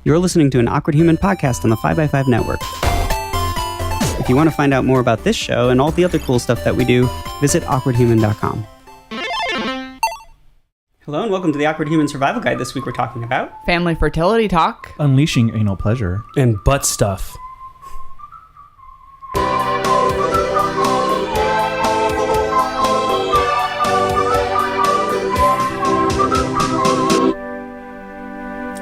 You're listening to an Awkward Human podcast on the 5x5 network. If you want to find out more about this show and all the other cool stuff that we do, visit awkwardhuman.com. Hello and welcome to the Awkward Human Survival Guide. This week we're talking about family fertility talk, unleashing anal pleasure, and butt stuff.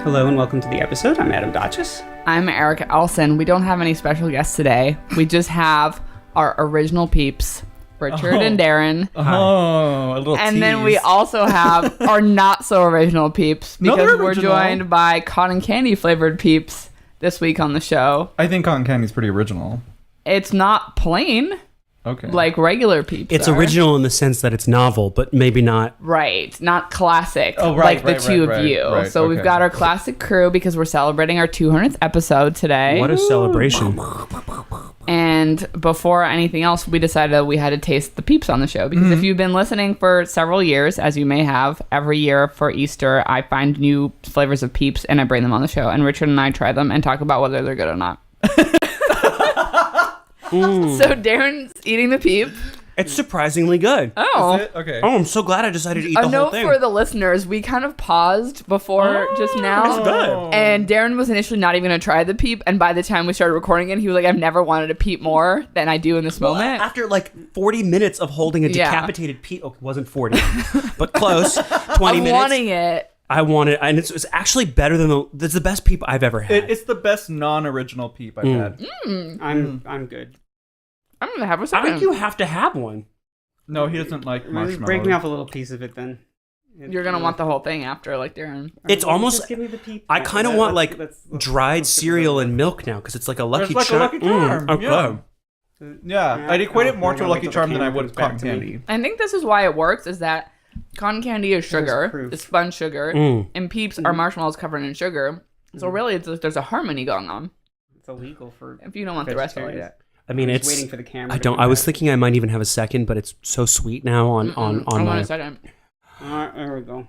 Hello and welcome to the episode. I'm Adam Dotches. I'm Erica Elson. We don't have any special guests today. We just have our original peeps, Richard and Darren. Oh, a little And tease. then we also have our not so original peeps because we're joined by cotton candy flavored peeps this week on the show. I think cotton candy's pretty original. It's not plain. Okay. Like regular peeps. It's are. original in the sense that it's novel, but maybe not. Right. Not classic. Oh, right, like the two of you. Right, so we've okay. got our classic crew because we're celebrating our 200th episode today. What a celebration. And before anything else, we decided that we had to taste the peeps on the show. Because if you've been listening for several years, as you may have, every year for Easter, I find new flavors of peeps and I bring them on the show. And Richard and I try them and talk about whether they're good or not. So Darren's eating the peep. It's surprisingly good. Oh. Is it? Okay. Oh, I'm so glad I decided to eat the A whole note thing. for the listeners, we kind of paused before just now. It's good. And Darren was initially not even going to try the peep. And by the time we started recording it, he was like, I've never wanted a peep more than I do in this moment. After like 40 minutes of holding a Yeah. decapitated pea, okay, it wasn't 40, but close, 20 I'm minutes. wanting it. I want it, and it's actually better than it's the best peep I've ever had. It's the best non-original peep I've had. I'm good. I'm going to have a I second. think you have to have one. No, he doesn't like Just marshmallows. break me off a little piece of it then. You're going to want the whole thing after, like Darren. It's almost. Just give me the peep. I kind of want like let's dried cereal and milk now because it's like a lucky It's like charm. a Lucky Charm. Okay. Yeah, I'd equate it more to a I'll Lucky wait till Charm the than I camera would comes back cotton to me. candy. I think this is why it works, is that cotton candy is sugar, proof. it's spun sugar, and peeps are marshmallows covered in sugar. So really, there's a harmony going on. It's illegal for If you don't want the rest of it. vegetarians. I mean, I'm it's. just waiting for the camera. I to don't. come I was back. thinking I might even have a second, but it's so sweet now on I want my. a second. There we go.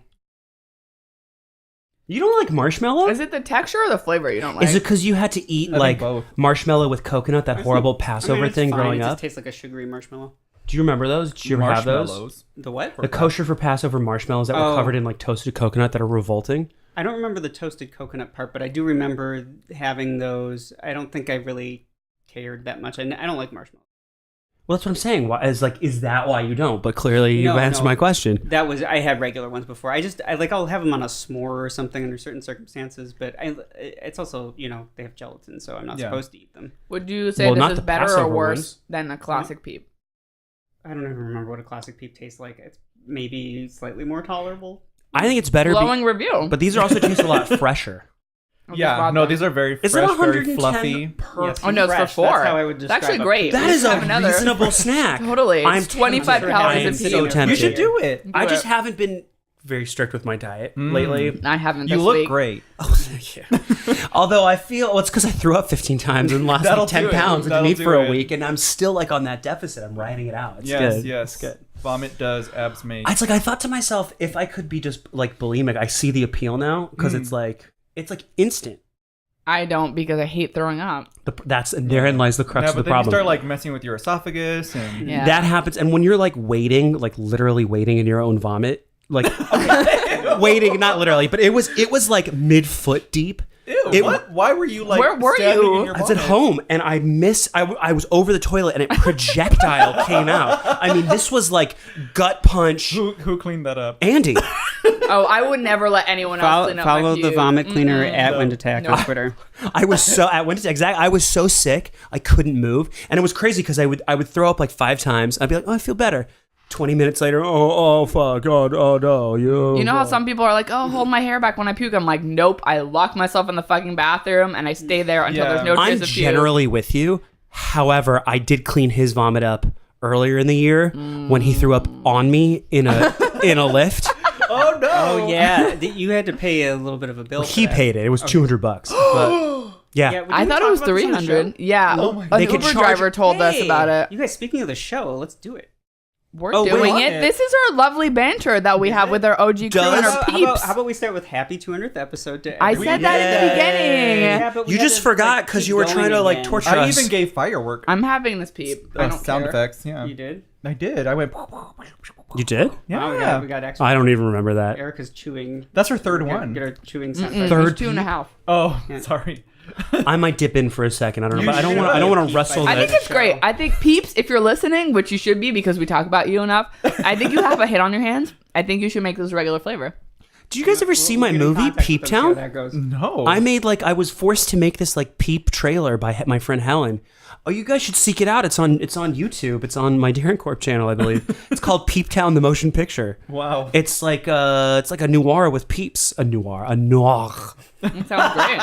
You don't like marshmallow? Is it the texture or the flavor you don't like? Is it because you had to eat I think like both. marshmallow with coconut, that horrible Passover it's thing fine. growing It up? just tastes like a sugary marshmallow. Do you remember those? Did you ever have those? Marshmallows. The what? The kosher for Passover marshmallows that were Oh. covered in like toasted coconut that are revolting. I don't remember the toasted coconut part, but I do remember having those. I don't think I really cared that much. I don't like marshmallows. Well, that's what I'm saying. Is that why you don't? But clearly, you've No, answered no. my question. I had regular ones before. I'll have them on a s'more or something under certain circumstances, but it's also, they have gelatin, so I'm not Yeah. supposed to eat them. Would you say Well, this not is the better or Passover worse ones. than a classic peep? I don't even remember what a classic peep tastes like. It's maybe slightly more tolerable. I think it's better. Glowing review. But these are also taste a lot fresher. Yeah, no, these are very Is it fresh, very 110 fluffy. per? Yes, Oh, no, it's for fresh. 4. That's how I would It's describe actually a great. peep. That We is just have a another. reasonable snack. Totally. I'm It's 25 tempted. calories I'm a so peep. tempted. You should do it. I Do just it. haven't been very strict with my diet lately. I haven't You this look week. great. Oh, thank you. Although I feel it's because I threw up 15 times and lost That'll like 10 do it. pounds and That'll didn't eat do for a it. week, and I'm still like on that deficit. I'm riding it out. It's Yes, good. yes. It's good. Vomit does, abs make. It's like I thought to myself, if I could be just like bulimic, I see the appeal now because it's like instant. I don't because I hate throwing up. And therein lies the crux Yeah, of the but then you problem. start like messing with your esophagus and Yeah. That happens, and when you're like waiting, like literally waiting in your own vomit, like waiting, not literally, but it was like mid-foot deep. Ew, what? Why were you like Where were standing you? in your I was at vomit? home and I was over the toilet and a projectile came out. I mean, this was like gut punch. Who cleaned that up? Andy. Oh, I would never let anyone else clean up my Follow the puke. vomit cleaner at No. Wind Attack No. on Twitter. I was so sick I couldn't move, and it was crazy because I would throw up like 5 times. I'd be like, oh, I feel better. 20 minutes later, oh fuck, oh no, You know how some people are like, oh, hold my hair back when I puke? I'm like, nope. I lock myself in the fucking bathroom and I stay there until Yeah. there's no trace I'm of generally with you. However, I did clean his vomit up earlier in the year when he threw up on me in a lift. Oh no! Oh yeah, you had to pay a little bit of a bill. He for that. paid it. It was $200. But yeah. Yeah, I thought it was 300. Yeah, Oh my an God. They could Uber charge- driver told us Hey, about it. You guys, speaking of the show, let's do it. We're Oh, doing wait. it. This is our lovely banter that we have with our OG crew and our peeps. How about we start with happy 200th episode? I said that at the beginning. Yeah, but we You had just to, forgot because keep you were going trying to like again. torture I us. even gave firework I'm having this peep. I don't sound care. effects. Yeah, You did? I did. I went. You did? Yeah, Oh, we got extra. I don't even remember that. Erica's chewing. that's her third Get one. her chewing sound Mm, effect. Third it's 2.5. Oh, Yeah. sorry. I might dip in for a second. I don't know, You but I don't should. want. I don't want to wrestle. I that. think it's great. I think peeps, if you're listening, which you should be because we talk about you enough, I think you have a hit on your hands. I think you should make this a regular flavor. Did you guys ever see my We'll get in movie contact Peep with them, see how Town? that goes. No. I made I was forced to make this Peep trailer by my friend Helen. Oh, you guys should seek it out. It's on YouTube. It's on my Darren Corp channel, I believe. It's called Peep Town: The Motion Picture. Wow. It's like a noir with peeps. A noir. It sounds great.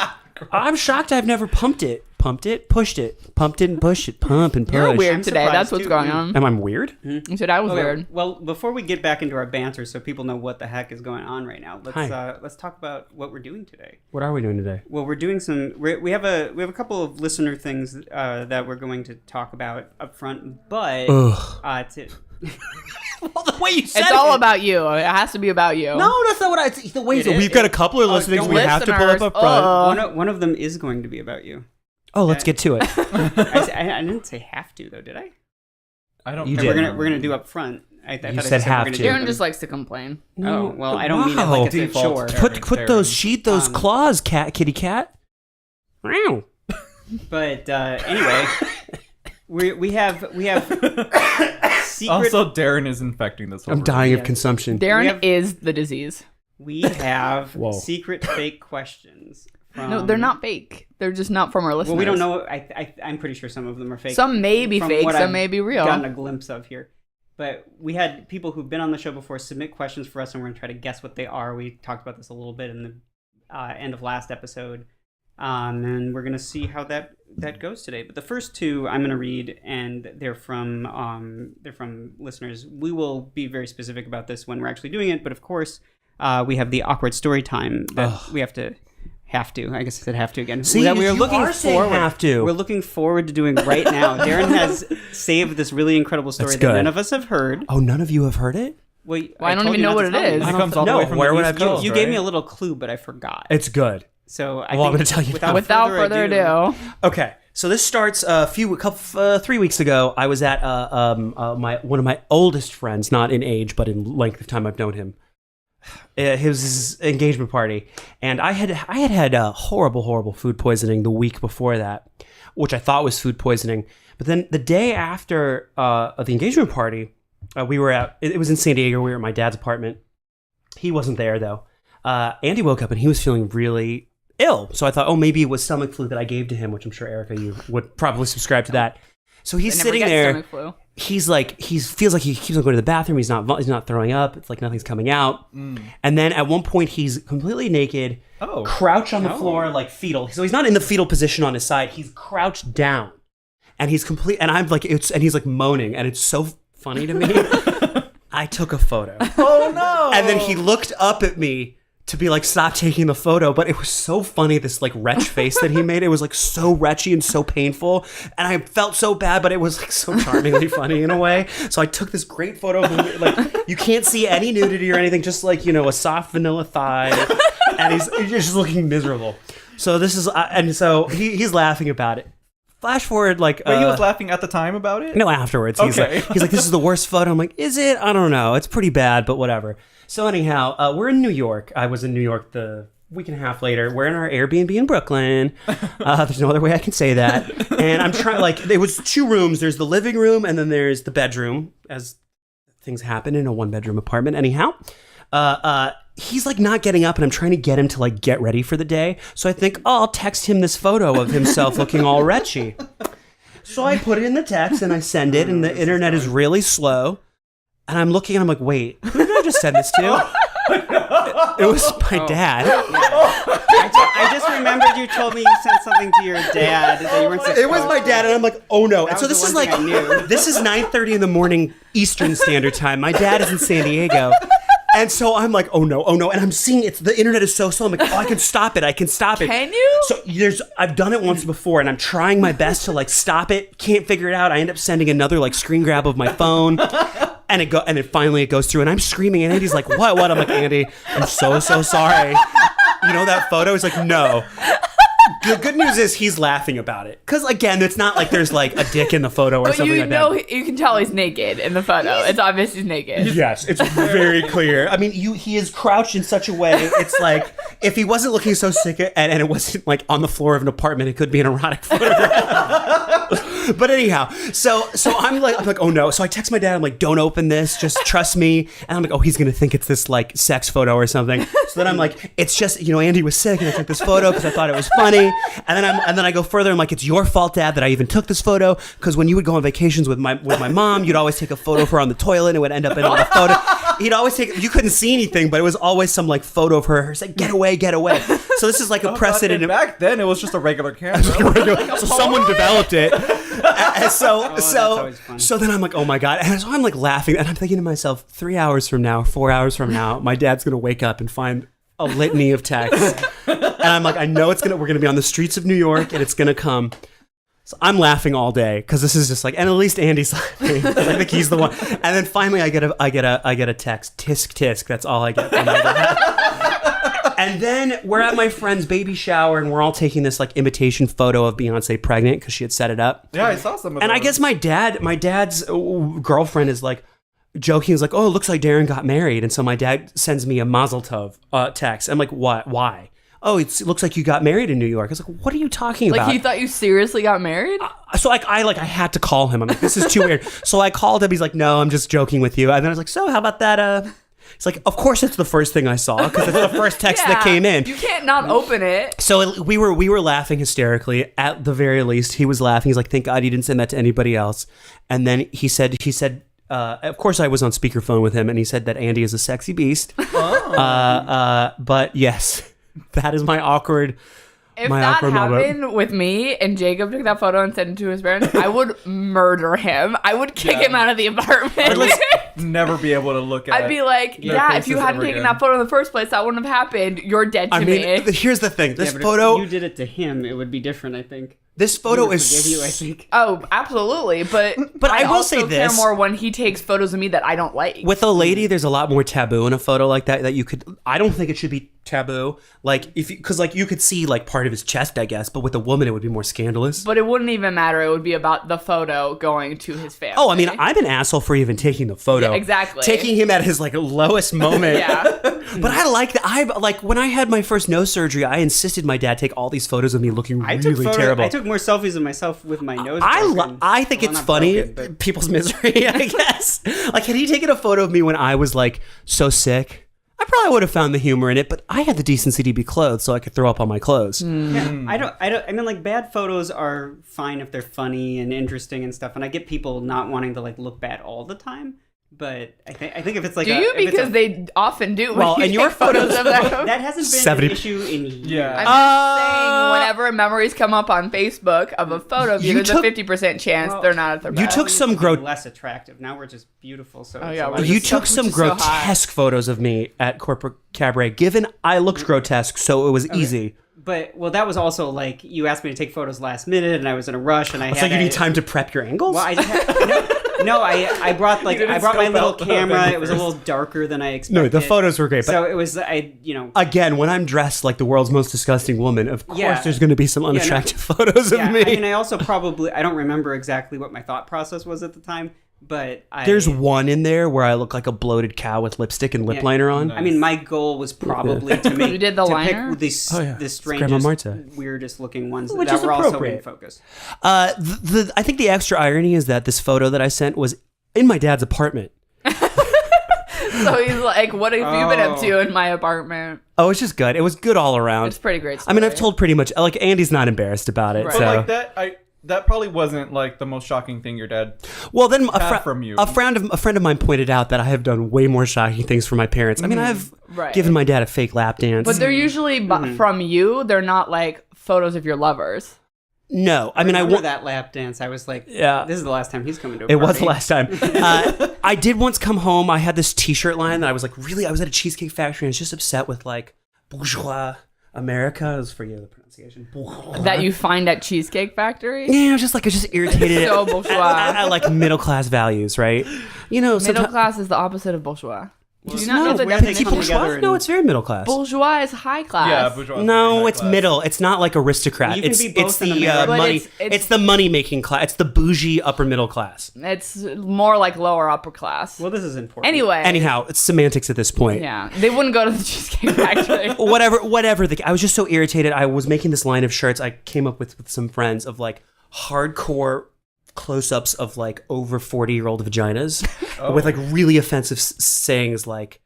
I'm shocked I've never pumped it, pushed it, pumped it and pushed it, pump and push. You're weird I'm today. surprised That's what's too. going on. Am I weird? You said I was Okay, weird. well, before we get back into our banter, so people know what the heck is going on right now, let's talk about what we're doing today. What are we doing today? Well, we're doing we have a couple of listener things that we're going to talk about up front, but Well, the way you said It's all about you. It has to be about you. No, that's not what I. It's the way It is. we've got a couple of listenings don't we have to pull up listeners. front. one of them is going to be about you. Oh, let's get to it. I didn't say have to though, did I? I don't. You think did. We're gonna do up front. I thought I said we're have gonna to. do Darren them. just likes to complain. Oh well, I don't mean it Wow. like it's a Default. chore. Put those those Um, claws, kitty cat. Meow. But anyway, we have secret. Also, Darren is infecting this. I'm over. dying of Yes. consumption. Darren is the disease. We have Whoa. secret fake questions. From, No, they're not fake. They're just not from our listeners. Well, we don't know. I'm pretty sure some of them are fake. Some may be From fake, what some I've may be real. Gotten a glimpse of here. But we had people who've been on the show before submit questions for us, and we're going to try to guess what they are. We talked about this a little bit in the end of last episode. And we're going to see how that goes today. But the first two I'm going to read, and they're from listeners. We will be very specific about this when we're actually doing it. But of course, we have the awkward story time that we have to. I guess I said have to again. See, that we are you looking are saying forward. have to. We're looking forward to doing right now. Darren has saved this really incredible story That's that good. none of us have heard. Oh, none of you have heard it? Well, I don't told even you know not what to it tell me. is. He comes all the No, way from where the would I East go? Coast, You gave right? me a little clue, but I forgot. It's good. So I'm going to tell you now. Without further ado. Okay, so this starts 3 weeks ago. I was at one of my oldest friends, not in age, but in length of time I've known him. His engagement party, and I had horrible food poisoning the week before that, which I thought was food poisoning. But then the day after the engagement party, we were at. It was in San Diego. We were at my dad's apartment. He wasn't there though. Andy woke up and he was feeling really ill. So I thought, oh, maybe it was stomach flu that I gave to him, which I'm sure Erica, you would probably subscribe to that. So he's I never sitting get there. stomach flu. He's like, he feels like he keeps on going to the bathroom. He's not throwing up. It's like nothing's coming out. And then at one point he's completely naked, crouched on the floor like fetal. So he's not in the fetal position on his side. He's crouched down, and he's and I'm like, and he's like moaning, and it's so funny to me. I took a photo. Oh no! And then he looked up at me to be like, stop taking the photo. But it was so funny, this like retch face that he made. It was like so retchy and so painful. And I felt so bad, but it was like so charmingly funny in a way. So I took this great photo of him. Like, you can't see any nudity or anything, just like, a soft vanilla thigh. And he's just looking miserable. So this is, and so he's laughing about it. Flash forward, like... Wait, he was laughing at the time about it? No, afterwards. Okay. He's like, this is the worst photo. I'm like, is it? I don't know. It's pretty bad, but whatever. So anyhow, we're in New York. I was in New York the week and a half later. We're in our Airbnb in Brooklyn. There's no other way I can say that. And I'm trying, it was 2 rooms. There's the living room, and then there's the bedroom, as things happen in a 1-bedroom apartment. Anyhow, he's like not getting up, and I'm trying to get him to like get ready for the day. So I think, I'll text him this photo of himself looking all retchy. So I put it in the text and I send it, and the internet is really slow. And I'm looking and I'm like, wait, who did I just send this to? It was my dad. I just remembered you told me you sent something to your dad that you weren't supposed It was my dad, and I'm like, oh no. And so was this the is one like, thing I knew. this is 9:30 in the morning Eastern Standard Time. My dad is in San Diego. And so I'm like, oh no. And I'm seeing the internet is so slow. I'm like, oh, I can stop it. Can you? So I've done it once before, and I'm trying my best to like stop it. Can't figure it out. I end up sending another like screen grab of my phone. and it finally goes through, and I'm screaming, and Andy's like, what? I'm like, Andy, I'm so sorry. You know that photo? He's like, no. The good news is he's laughing about it. Because, again, it's not like there's like a dick in the photo or something like that. You can tell he's naked in the photo. It's obvious he's naked. Yes, it's very clear. I mean, he is crouched in such a way. It's like, if he wasn't looking so sick and it wasn't like on the floor of an apartment, it could be an erotic photograph. But anyhow, so I'm like, oh no. So I text my dad, I'm like, don't open this, just trust me. And I'm like, oh, he's gonna think it's this like sex photo or something. So then I'm like, it's just, Andy was sick and I took this photo because I thought it was funny. And then I go further. I'm like, it's your fault, Dad, that I even took this photo, because when you would go on vacations with my mom, you'd always take a photo of her on the toilet and it would end up in all the photo. He'd always take. You couldn't see anything, but it was always some like photo of her saying, "Get away, get away." So this is like a precedent. And back then, it was just a regular camera. So someone developed it. And so then I'm like, oh my God. And so I'm like laughing, and I'm thinking to myself, 3 hours from now, 4 hours from now, my dad's gonna wake up and find a litany of texts. And I'm like, I know we're gonna be on the streets of New York, and it's gonna come. So I'm laughing all day because this is just like, and at least Andy's laughing. I think he's the one. And then finally, I get a text, tisk tisk. That's all I get from my dad. And then we're at my friend's baby shower, and we're all taking this like imitation photo of Beyonce pregnant because she had set it up. Yeah, I saw some of And those. I guess my dad's girlfriend is like joking. He's like, oh, it looks like Darren got married. And so my dad sends me a Mazel Tov text. I'm like, what? Why? Oh, it looks like you got married in New York. I was like, what are you talking about? Like, he thought you seriously got married? So I had to call him. I'm like, this is too weird. So I called him. He's like, no, I'm just joking with you. And then I was like, so how about that? He's like, of course it's the first thing I saw because it's the first text that came in. You can't not open it. So we were laughing hysterically. At the very least, he was laughing. He's like, thank God you didn't send that to anybody else. And then he said, of course I was on speakerphone with him, and he said that Andy is a sexy beast. Oh. But yes. That is my awkward. If that happened with me and Jacob took that photo and sent it to his parents, I would murder him. I would kick him out of the apartment. I would never be able to look at it. I'd be like, if you hadn't taken that photo in the first place, that wouldn't have happened. You're dead to me. Here's the thing. This but photo. If you did it to him, it would be different, I think. This photo is. Forgive you, I think. Oh, absolutely. But I will also say this. care more when he takes photos of me that I don't like. With a lady, there's a lot more taboo in a photo like that you could. I don't think it should be taboo. Like because you could see like part of his chest, I guess. But with a woman, it would be more scandalous. But it wouldn't even matter. It would be about the photo going to his family. Oh, I mean, I'm an asshole for even taking the photo. Yeah, exactly. Taking him at his like lowest moment. Yeah. But I like that. When I had my first nose surgery, I insisted my dad take all these photos of me looking really terrible. I took more selfies of myself with my nose. I think it's funny, broken, people's misery, I guess. Like, had he taken a photo of me when I was like so sick, I probably would have found the humor in it, but I had the decency to be clothed so I could throw up on my clothes. Yeah, I mean, like, bad photos are fine if they're funny and interesting and stuff, and I get people not wanting to like look bad all the time. But I think if it's like because they often do. Well, and your photos of that. That hasn't been 70. an issue in years. Yeah. I'm saying whenever memories come up on Facebook of a photo of you, there's a 50% chance they're not at their best. You took some less attractive. Now we're just beautiful. So you took some grotesque photos of me at corporate cabaret. Given I looked grotesque, so it was easy. But that was also like you asked me to take photos last minute, and I was in a rush, and I had. So you need time to prep your angles. Well, I just had, no, I brought my little camera. It was a little darker than I expected. No, the photos were great. But so it was again, when I'm dressed like the world's most disgusting woman, of course there's going to be some unattractive photos of me. I mean, I also I don't remember exactly what my thought process was at the time. But there's one in there where I look like a bloated cow with lipstick and lip liner on. I mean, my goal was probably to make you did the liner? Pick the strangest, weirdest looking ones which that is were also in focus. I think the extra irony is that this photo that I sent was in my dad's apartment. So he's like, what have you been up to in my apartment? Oh, it's just good. It was good all around. It's pretty great story. I mean, I've told pretty much, like, Andy's not embarrassed about it. Right. So. But like that probably wasn't like the most shocking thing your dad. Well, then from you. a friend of mine pointed out that I have done way more shocking things for my parents. I mean, I've given my dad a fake lap dance. But they're usually from you. They're not like photos of your lovers. No, I mean, I remember that lap dance. I was like, this is the last time he's coming to a party. It was the last time. I did once come home. I had this T-shirt line that I was like, I was at a Cheesecake Factory and I was just upset with like bourgeois. America is forgive the pronunciation. That you find at Cheesecake Factory? Yeah, I was just irritated So bourgeois. at like middle class values, right? You know, Middle class is the opposite of bourgeois. Do you not know the where they definition? come together No, it's very middle class. Bourgeois is high class. Yeah, bourgeois. No, it's middle. It's not like aristocrat. You can It's be both it's in the America. But money. it's- It's the money making class. It's the bougie upper middle class. It's more like lower upper class. Well, this is important. Anyway. Anyhow, it's semantics at this point. Yeah, they wouldn't go to the Cheesecake Factory. Whatever. I was just so irritated. I was making this line of shirts I came up with some friends of like hardcore close-ups of like over 40-year-old vaginas with like really offensive sayings like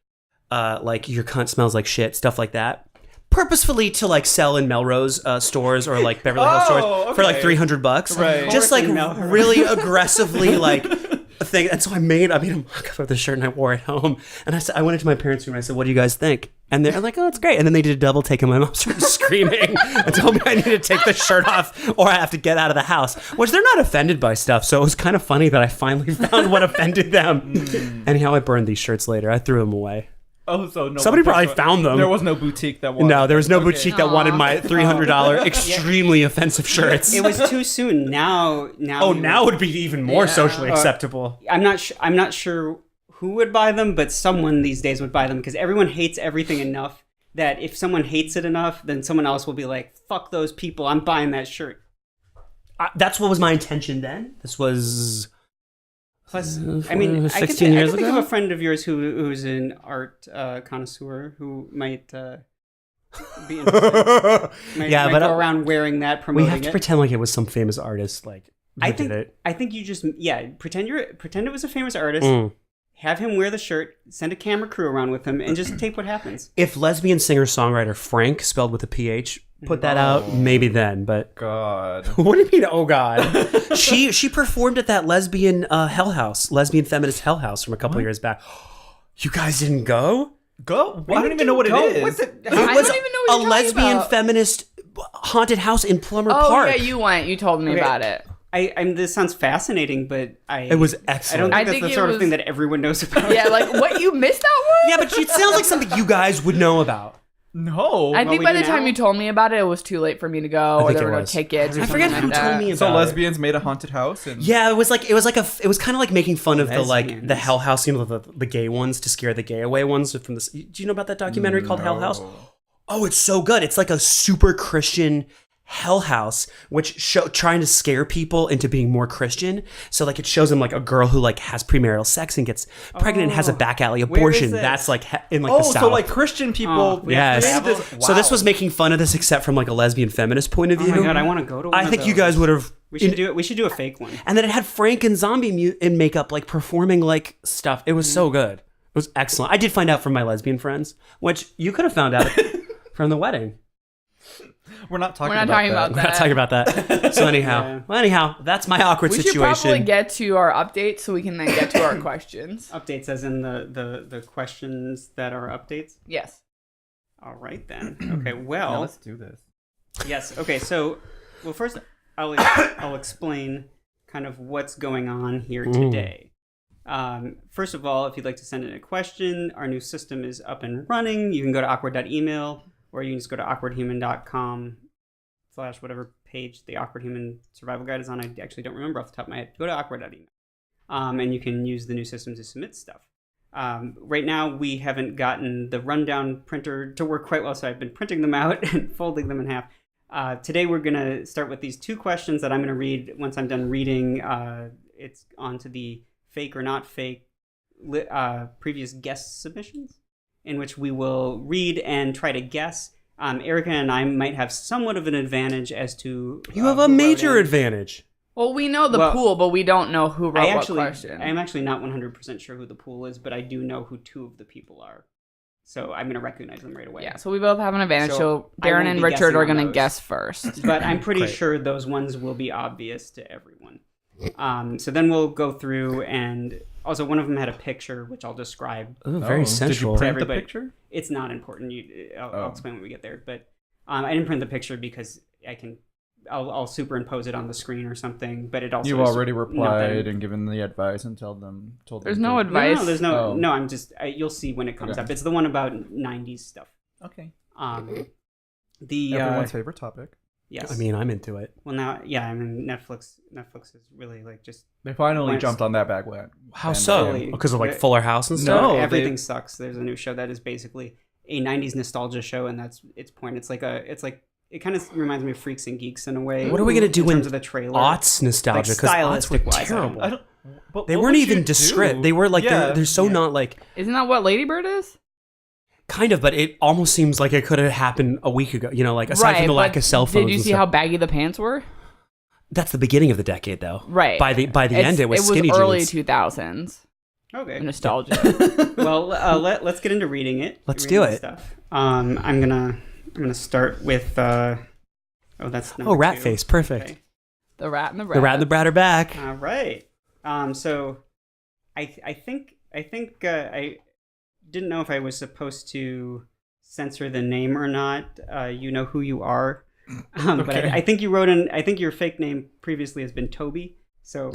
your cunt smells like shit, stuff like that. Purposefully to like sell in Melrose stores or like Beverly Hills stores for like okay. $300. Right. Just like Of course in Melrose. really aggressively like a thing. And so I made a mock-up of the shirt and I wore it home. And I went into my parents' room and I said, "What do you guys think?" And they're like, "Oh, it's great." And then they did a double take and my mom started screaming and told me I need to take the shirt off or I have to get out of the house. Which they're not offended by stuff. So it was kind of funny that I finally found what offended them. Anyhow, I burned these shirts later. I threw them away. Oh, so no. Somebody probably found them. There was no boutique that wanted. No, there was no Okay. boutique that wanted my $300 extremely offensive shirts. It was too soon. Now. Oh, now would be even more Yeah. socially acceptable. I'm not sure who would buy them, but someone these days would buy them because everyone hates everything enough that if someone hates it enough, then someone else will be like, "Fuck those people! I'm buying that shirt." That's what was my intention then. This was Plus, I mean, I 16 years can think of ago? a friend of yours who's an art connoisseur who might be interested. Might but go around wearing that, we promoting have to it. pretend like it was some famous artist like who did it. I think you just pretend it was a famous artist. Mm. Have him wear the shirt, send a camera crew around with him, and just tape what happens. If lesbian singer-songwriter Frank, spelled with a PH, put that out, maybe then, but God. what do you mean, oh God? she performed at that lesbian lesbian feminist hell house from a couple years back. You guys didn't go? Go. I don't even know what it is. It I was don't even know what a you're talking lesbian about. feminist haunted house in Plummer Oh, Park. yeah, you went. You told me Okay. about it. This sounds fascinating, but It was I don't excellent. think I that's think the it sort of was- thing that everyone knows about. Yeah, like, what, you missed that one? Yeah, but it sounds like something you guys would know about. No. I think we by do the time now? you told me about it, it was too late for me to go, or think there it were no was. tickets. Or I forget something who like that. told me so about it. lesbians made a haunted house and Yeah, it was kind of like making fun of the Lesbians. Hell House, the gay ones to scare the gay away ones from this. Do you know about that documentary called Hell House? Oh, it's so good. It's like a super Christian Hell House, which trying to scare people into being more Christian. So like it shows them like a girl who like has premarital sex and gets pregnant and has a back alley Where abortion. is this? That's like in like Oh, the South. so like Christian people. Yes. created this- So this wow. was making fun of this, except from like a lesbian feminist point of Oh view. my god, I want to go to one I of think you those. guys would have. We should do it. We should do a fake one. And then it had Frank and Zombie in makeup, like performing like stuff. It was so good. It was excellent. I did find out from my lesbian friends, which you could have found out from the wedding. We're not talking We're not about talking that. about We're not talking about that. So anyhow, that's my awkward We should situation. probably get to our updates so we can then get to our questions. Updates as in the questions that are updates. Yes. All right then. Okay. Yeah, Well, let's do this. yes. Okay. So, well, first I'll explain kind of what's going on here today. First of all, if you'd like to send in a question, our new system is up and running. You can go to awkward.email, or you can just go to awkwardhuman.com/whatever page the Awkward Human Survival Guide is on. I actually don't remember off the top of my head. Go to awkward.email. And you can use the new system to submit stuff. Right now, we haven't gotten the rundown printer to work quite well, so I've been printing them out and folding them in half. Today, we're going to start with these two questions that I'm going to read. Once I'm done reading, it's onto the fake or not fake previous guest submissions, in which we will read and try to guess. Erica and I might have somewhat of an advantage as to you have a who wrote major in. advantage. Well, we know the Well, pool, but we don't know who wrote what I'm question. actually not 100% sure who the pool is, but I do know who two of the people are. So I'm going to recognize them right away. Yeah, so we both have an advantage. So So I Darren won't and be Richard guessing are on going to those. guess first. But I'm pretty Great. sure those ones will be obvious to everyone. So then we'll go through, and also one of them had a picture, which I'll describe. Oh, very sensual. Did you print the Everybody. picture? It's not important. I'll Oh. explain when we get there. But I didn't print the picture because I'll superimpose it on the screen or something. But it also You is already not replied that- and given the advice and told them. There's no to- advice. No, there's no. Oh. No, I'm just. You'll see when it comes Okay. up. It's the one about 90s stuff. Okay. The Everyone's favorite topic. yes. I mean, I'm into it. well now, yeah. I mean, Netflix is really like just They finally Once- jumped on that bandwagon. How so? Really? Because of like Fuller House and No. stuff? everything they- sucks. There's a new show that is basically a '90s nostalgia show, and that's its point. It's like it kind of reminds me of Freaks and Geeks in a way. What are we gonna do in in terms of the trailer? Aughts nostalgia, because aughts were stylistic-wise, terrible. I don't. But They what weren't would even you descript. do? They were like Yeah. they're so not like Isn't that what Lady Bird is? kind of, but it almost seems like it could have happened a week ago. You know, like aside from the lack but of cell phones. Did you and see stuff. how baggy the pants were? That's the beginning of the decade, though. Right. By the end, it was skinny early jeans. 2000s. Okay. Nostalgia. Well, let's get into reading it. Let's reading do the it. Stuff. I'm gonna start with. That's number Oh, rat 2. face, perfect. Okay. The Rat and the Rat. The rat and the brat are back. All right. So, I think I didn't know if I was supposed to censor the name or not. You know who you are, but Okay. I think you wrote in. I think your fake name previously has been Toby. So,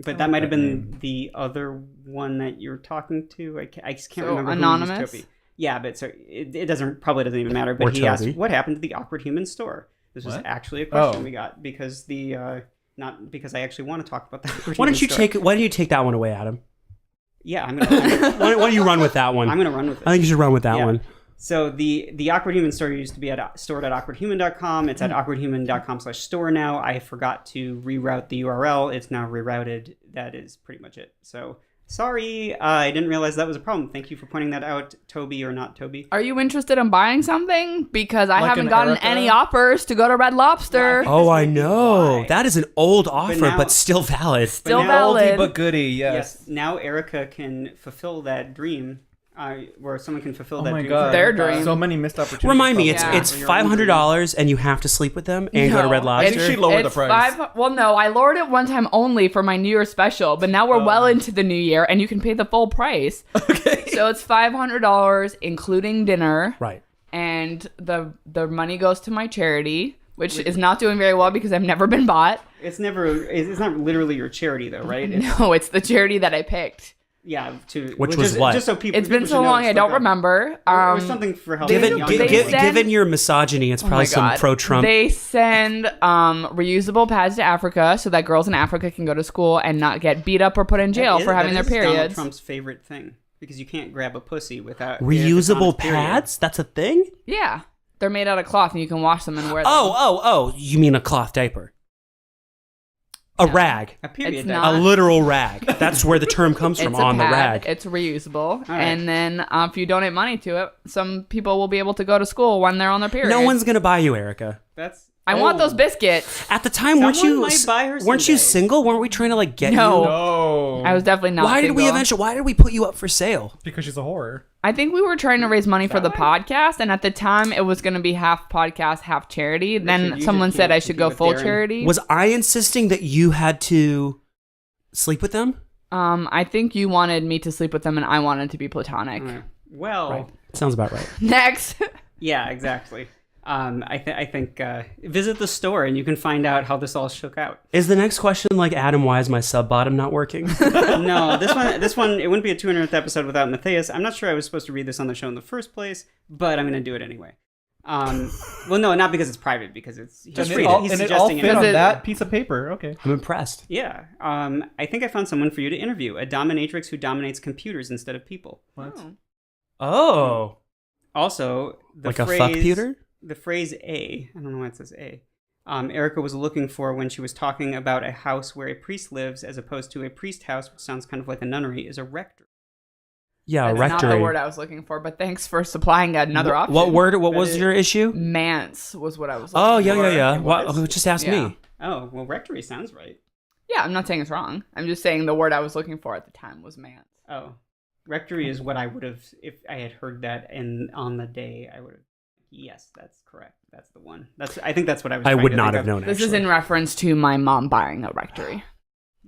but that might have been the other one that you're talking to. I just can't So, remember. anonymous? Who used Toby. Yeah, but so it doesn't even matter. Or But he asked, Toby. "What happened to the Awkward Human store?" This was What? actually a question Oh. we got because not because I actually want to talk about that. Why don't you take that one away, Adam? Yeah, I'm gonna. Why don't you run with that one? I'm gonna run with it. I think you should run with that Yeah. one. So the Awkward Human store used to be stored at awkwardhuman.com. It's at awkwardhuman.com/store now. I forgot to reroute the URL. It's now rerouted. That is pretty much it. So sorry, I didn't realize that was a problem. Thank you for pointing that out, Toby or not Toby. Are you interested in buying something? Because I Like haven't an gotten Erica? any offers to go to Red Lobster. Wow. Oh, This I might be know. why. That is an old offer, now- but still valid. Still now- valid. Oldie but goodie. Yes. Now Erica can fulfill that dream, where someone can fulfill Oh that my dream. god. for Their her. dream. So many missed opportunities. Remind me, it's Yeah. it's For your own $500 and you have to sleep with them and go to Red No, I think Lobster. she lowered the it's price. Well, no, I lowered it one time only for my New Year special, but now we're well into the new year, and you can pay the full price. Okay. So it's $500, including dinner, Right. and the money goes to my charity, which is not doing very well because I've never been bought. It's not literally your charity though, right? No, it's the charity that I picked. Yeah, Which was what? Just so people. It's been people so should know long, it's I don't like a- remember. or something for help. Given, They send- given your misogyny, it's Oh my probably some God. pro-Trump. They send reusable pads to Africa so that girls in Africa can go to school and not get beat up or put in jail for having their Donald periods. Trump's favorite thing because you can't grab a pussy without Reusable if it's on its period. pads? That's a thing? Yeah, they're made out of cloth and you can wash them and wear them. Oh, you mean a cloth diaper. A Yeah. rag. A period. It's diaper. not- A literal rag. That's where the term comes from, It's a on the pad. rag. It's reusable, right. and then if you donate money to it, some people will be able to go to school when they're on their period. No one's going to buy you, Erica. That's. I want those biscuits. At the time, weren't Someone you might buy her weren't you someday. single? Weren't we trying to like get No. you? No. I was definitely not. Why did we single. why did we put you up for sale? Because she's a horror. I think we were trying to raise money for the that podcast, and at the time it was going to be half podcast, half charity. Richard, Then you someone just said can't I should go compete full with Darren. charity. Was I insisting that you had to sleep with them? I think you wanted me to sleep with them, and I wanted to be platonic. Alright. Well, Sounds about right. Next, yeah, exactly. I think visit the store and you can find out how this all shook out. Is the next question like, Adam, why is my sub bottom not working? No, this one, it wouldn't be a 200th episode without Matthias. I'm not sure I was supposed to read this on the show in the first place, but I'm going to do it anyway. Well, no, not because it's private, because it's And free. it all, He's and it all suggesting fit on Is it- that piece of paper. Okay. I'm impressed. Yeah. I think I found someone for you to interview, a dominatrix who dominates computers instead of people. What? Oh. Also, the Like a phrase, fuckputer? The phrase I don't know why it says A. Erica was looking for when she was talking about a house where a priest lives as opposed to a priest house, which sounds kind of like a nunnery, is a rectory. Yeah, that's rectory. not the word I was looking for. But thanks for supplying another option. What word? What That was is- your issue? Manse was what I was. Looking Oh, yeah, for. yeah, yeah. It What? was? Just ask Yeah. me. Oh, well, rectory sounds right. Yeah, I'm not saying it's wrong. I'm just saying the word I was looking for at the time was manse. Oh, rectory is what I would have if I had heard that, and on the day I would have. Yes, that's correct. That's the one. I think that's what I was. I trying would to not think have of. known. This actually. is in reference to my mom buying a rectory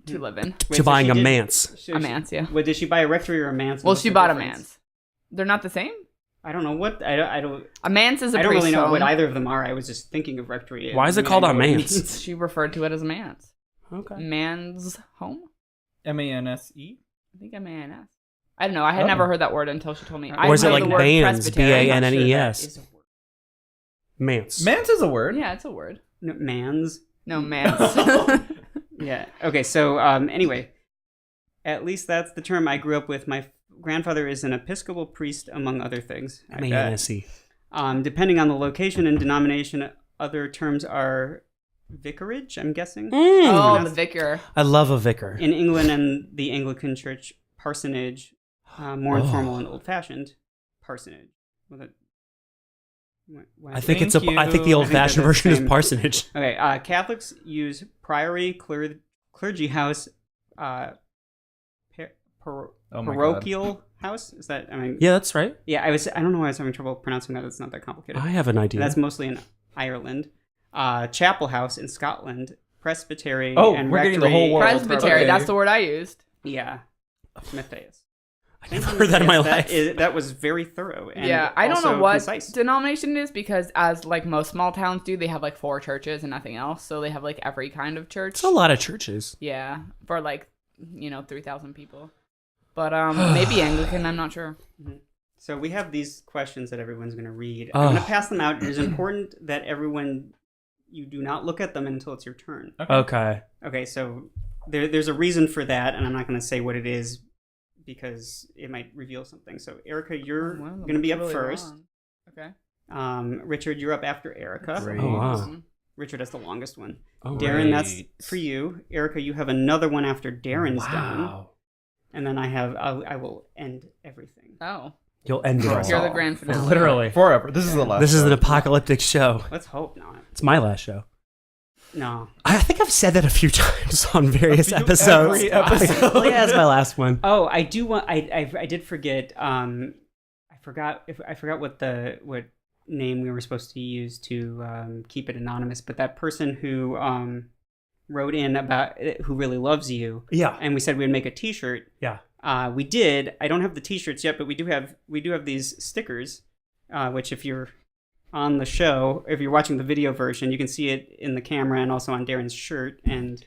to live in. Wait, to so buying she a did- manse. so A she- manse, yeah. Wait, did she buy a rectory or a manse? Well, What's she the bought a difference? manse. They're not the same. I don't know what I don't. A manse is a I don't priest really know home. what either of them are. I was just thinking of rectory. Why is it I called know a what it manse? means. She referred to it as a manse. Okay. Man's home. MANSE. I think M-A-N-S. I don't know. I had never heard that word until she told me. Or I Or is it know like the word bands? Presbyterian. I'm not sure that B-A-N-N-E-S. is a word. Manse. Manse is a word. Yeah, it's a word. No, mans. No, man. Yeah. Okay. So anyway, at least that's the term I grew up with. My grandfather is an Episcopal priest, among other things. I bet. M-A-N-S-E. Depending on the location and denomination, other terms are vicarage, I'm guessing. Oh, the vicar. I love a vicar. In England and the Anglican Church, parsonage, more informal and old-fashioned. Parsonage. With a, I think it's Thank I think the you. old-fashioned I think version they're the is same. parsonage. Okay, Catholics use priory, clergy house, Oh my parochial house. Is that? I mean, Yeah, that's right. yeah. I don't know why I was having trouble pronouncing that. It's not that complicated. I have an idea. That's mostly in Ireland. Chapel house in Scotland. Presbytery. Oh, and we're getting the rectory. whole world. Presbytery. Okay. That's the word I used. Yeah, Matthias. I never heard that in my life. That was very thorough. And Yeah, I don't also know what concise. denomination it is because as like most small towns do, they have like 4 churches and nothing else. So they have like every kind of church. It's a lot of churches. Yeah, for like 3,000 people. But maybe Anglican. I'm not sure. So we have these questions that everyone's going to read. Oh. I'm going to pass them out. It is important that you do not look at them until it's your turn. Okay. Okay, so there's a reason for that, and I'm not going to say what it is because it might reveal something. So Erica, you're One of them going to be up looks really first. long. Okay. Richard, you're up after Erica. Great. Oh, wow. Mhm. Richard has the longest one. Oh, Darren, that's Great. for you. Erica, you have another one after Darren's done. wow. And then I will end everything. Oh, You'll end it all. you're the grand finale. Literally. Forever. This is the last. This is an show. apocalyptic show. Let's hope not. It's my last show. No. I think I've said that a few times on various Every episodes. episode. Well, yeah, it's my last one. Oh, I do want. I did forget. I forgot what name we were supposed to use to keep it anonymous. But that person who wrote in about who really loves you, Yeah. and we said we'd make a T-shirt. Yeah. We did. I don't have the T-shirts yet, but we do have these stickers, which if you're on the show, if you're watching the video version, you can see it in the camera and also on Darren's shirt. And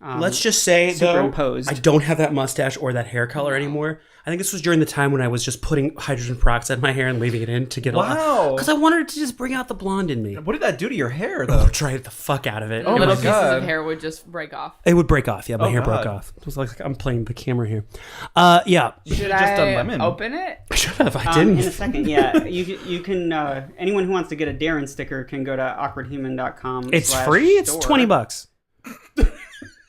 Let's just say, though, superimposed. I don't have that mustache or that hair color anymore. I think this was during the time when I was just putting hydrogen peroxide in my hair and leaving it in to get Wow. Because I wanted to just bring out the blonde in me. What did that do to your hair, Oh, though? try the fuck out of it. Oh my Little pieces God. of hair would just break off. It would break off. Yeah, my Oh, hair broke God. off. It was like I'm playing the camera here. Yeah. Should just I done lemon. open it? I should have. I in a didn't. second, yeah. You can anyone who wants to get a Darren sticker can go to awkwardhuman.com. It's free. It's $20.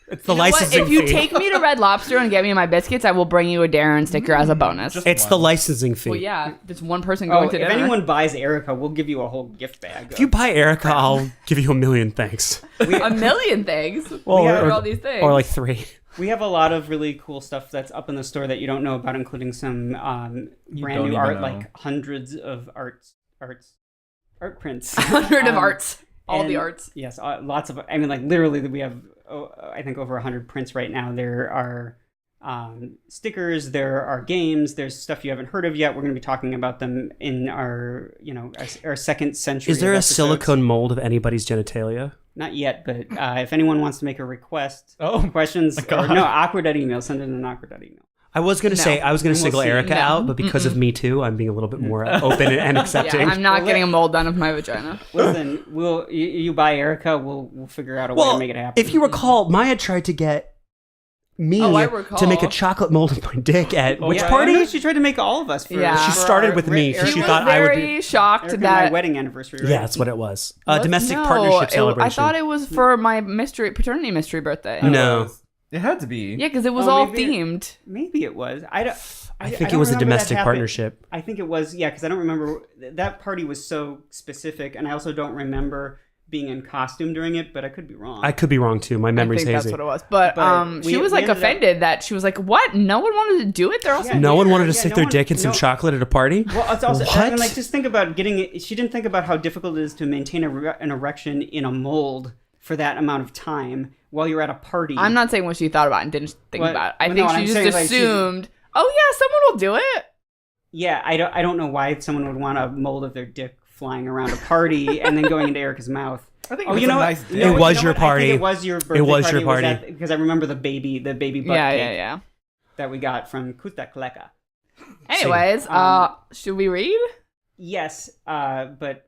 It's the You know what? licensing If you fee. take me to Red Lobster and get me my biscuits, I will bring you a Darren sticker as a bonus. It's the licensing fee. Well, yeah, just one person Oh, going if to dinner. anyone buys Erica, we'll give you a whole gift bag. If you buy Erica, I'll give you $1 million. Thanks. A million things. Well, we or- order all these things. Or like 3. We have a lot of really cool stuff that's up in the store that you don't know about, including some brand don't new even art, know. like hundreds of art prints. 100 of arts. All the And- arts. Yes, lots of. I mean, like literally, we have I think over 100 prints right now. There are stickers, there are games, there's stuff you haven't heard of yet. We're going to be talking about them in our our second century. Is there of a episodes. silicone mold of anybody's genitalia? Not yet, but if anyone wants to make a request, Oh, questions, my or, God. no, awkward.email, send in an awkward.email. I was gonna No. say I was gonna We'll single see. Erica No. out, but because of Me Too, I'm being a little bit more open and Yeah, accepting. I'm not Well, getting a mold done of my vagina. Listen, you buy Erica, we'll figure out a way well, to make it happen. if you recall, Maya tried to get me Oh, I recall. to make a chocolate mold of my dick at which Yeah, I party? know she tried to make all of us. For, Yeah. She for started our- with me, so Erica- she She was thought I would very be. shocked Erica and my that. wedding anniversary. Right? Yeah, that's what it was. What? Domestic No, partnership I celebration. thought it was for my paternity mystery birthday. No. It had to be. Yeah, because it was Oh, all maybe- themed. Maybe it was. I think it don't was a remember that domestic happened. partnership. I think it was, yeah, because I don't remember. That party was so specific, and I also don't remember being in costume during it, but I could be wrong. I could be wrong too. My I memory's think that's hazy. what it was. But, But she we- was we like ended up- offended that she was like, "What? No one wanted to do it? They're also Yeah. No one wanted to Yeah, stick no their one- dick in some no- chocolate at a party. Well, it's also, What? and like, just think about getting it. She didn't think about how difficult it is to maintain an erection in a mold for that amount of time while you're at a party. I'm not saying what she thought about it and didn't think What? about it. I Well, think no, she I'm just saying, like, she's- assumed, oh yeah, someone will do it. Yeah, I don't know why someone would want a mold of their dick flying around a party and then going into Erica's mouth. I think Oh, it's you know a what? nice You day. know It what? was You know your what? I think party. it was your birthday was your party. party. Because I remember the baby butt Yeah, cake yeah. that we got from Kuta Kleka. Anyways, should we read? Yes, but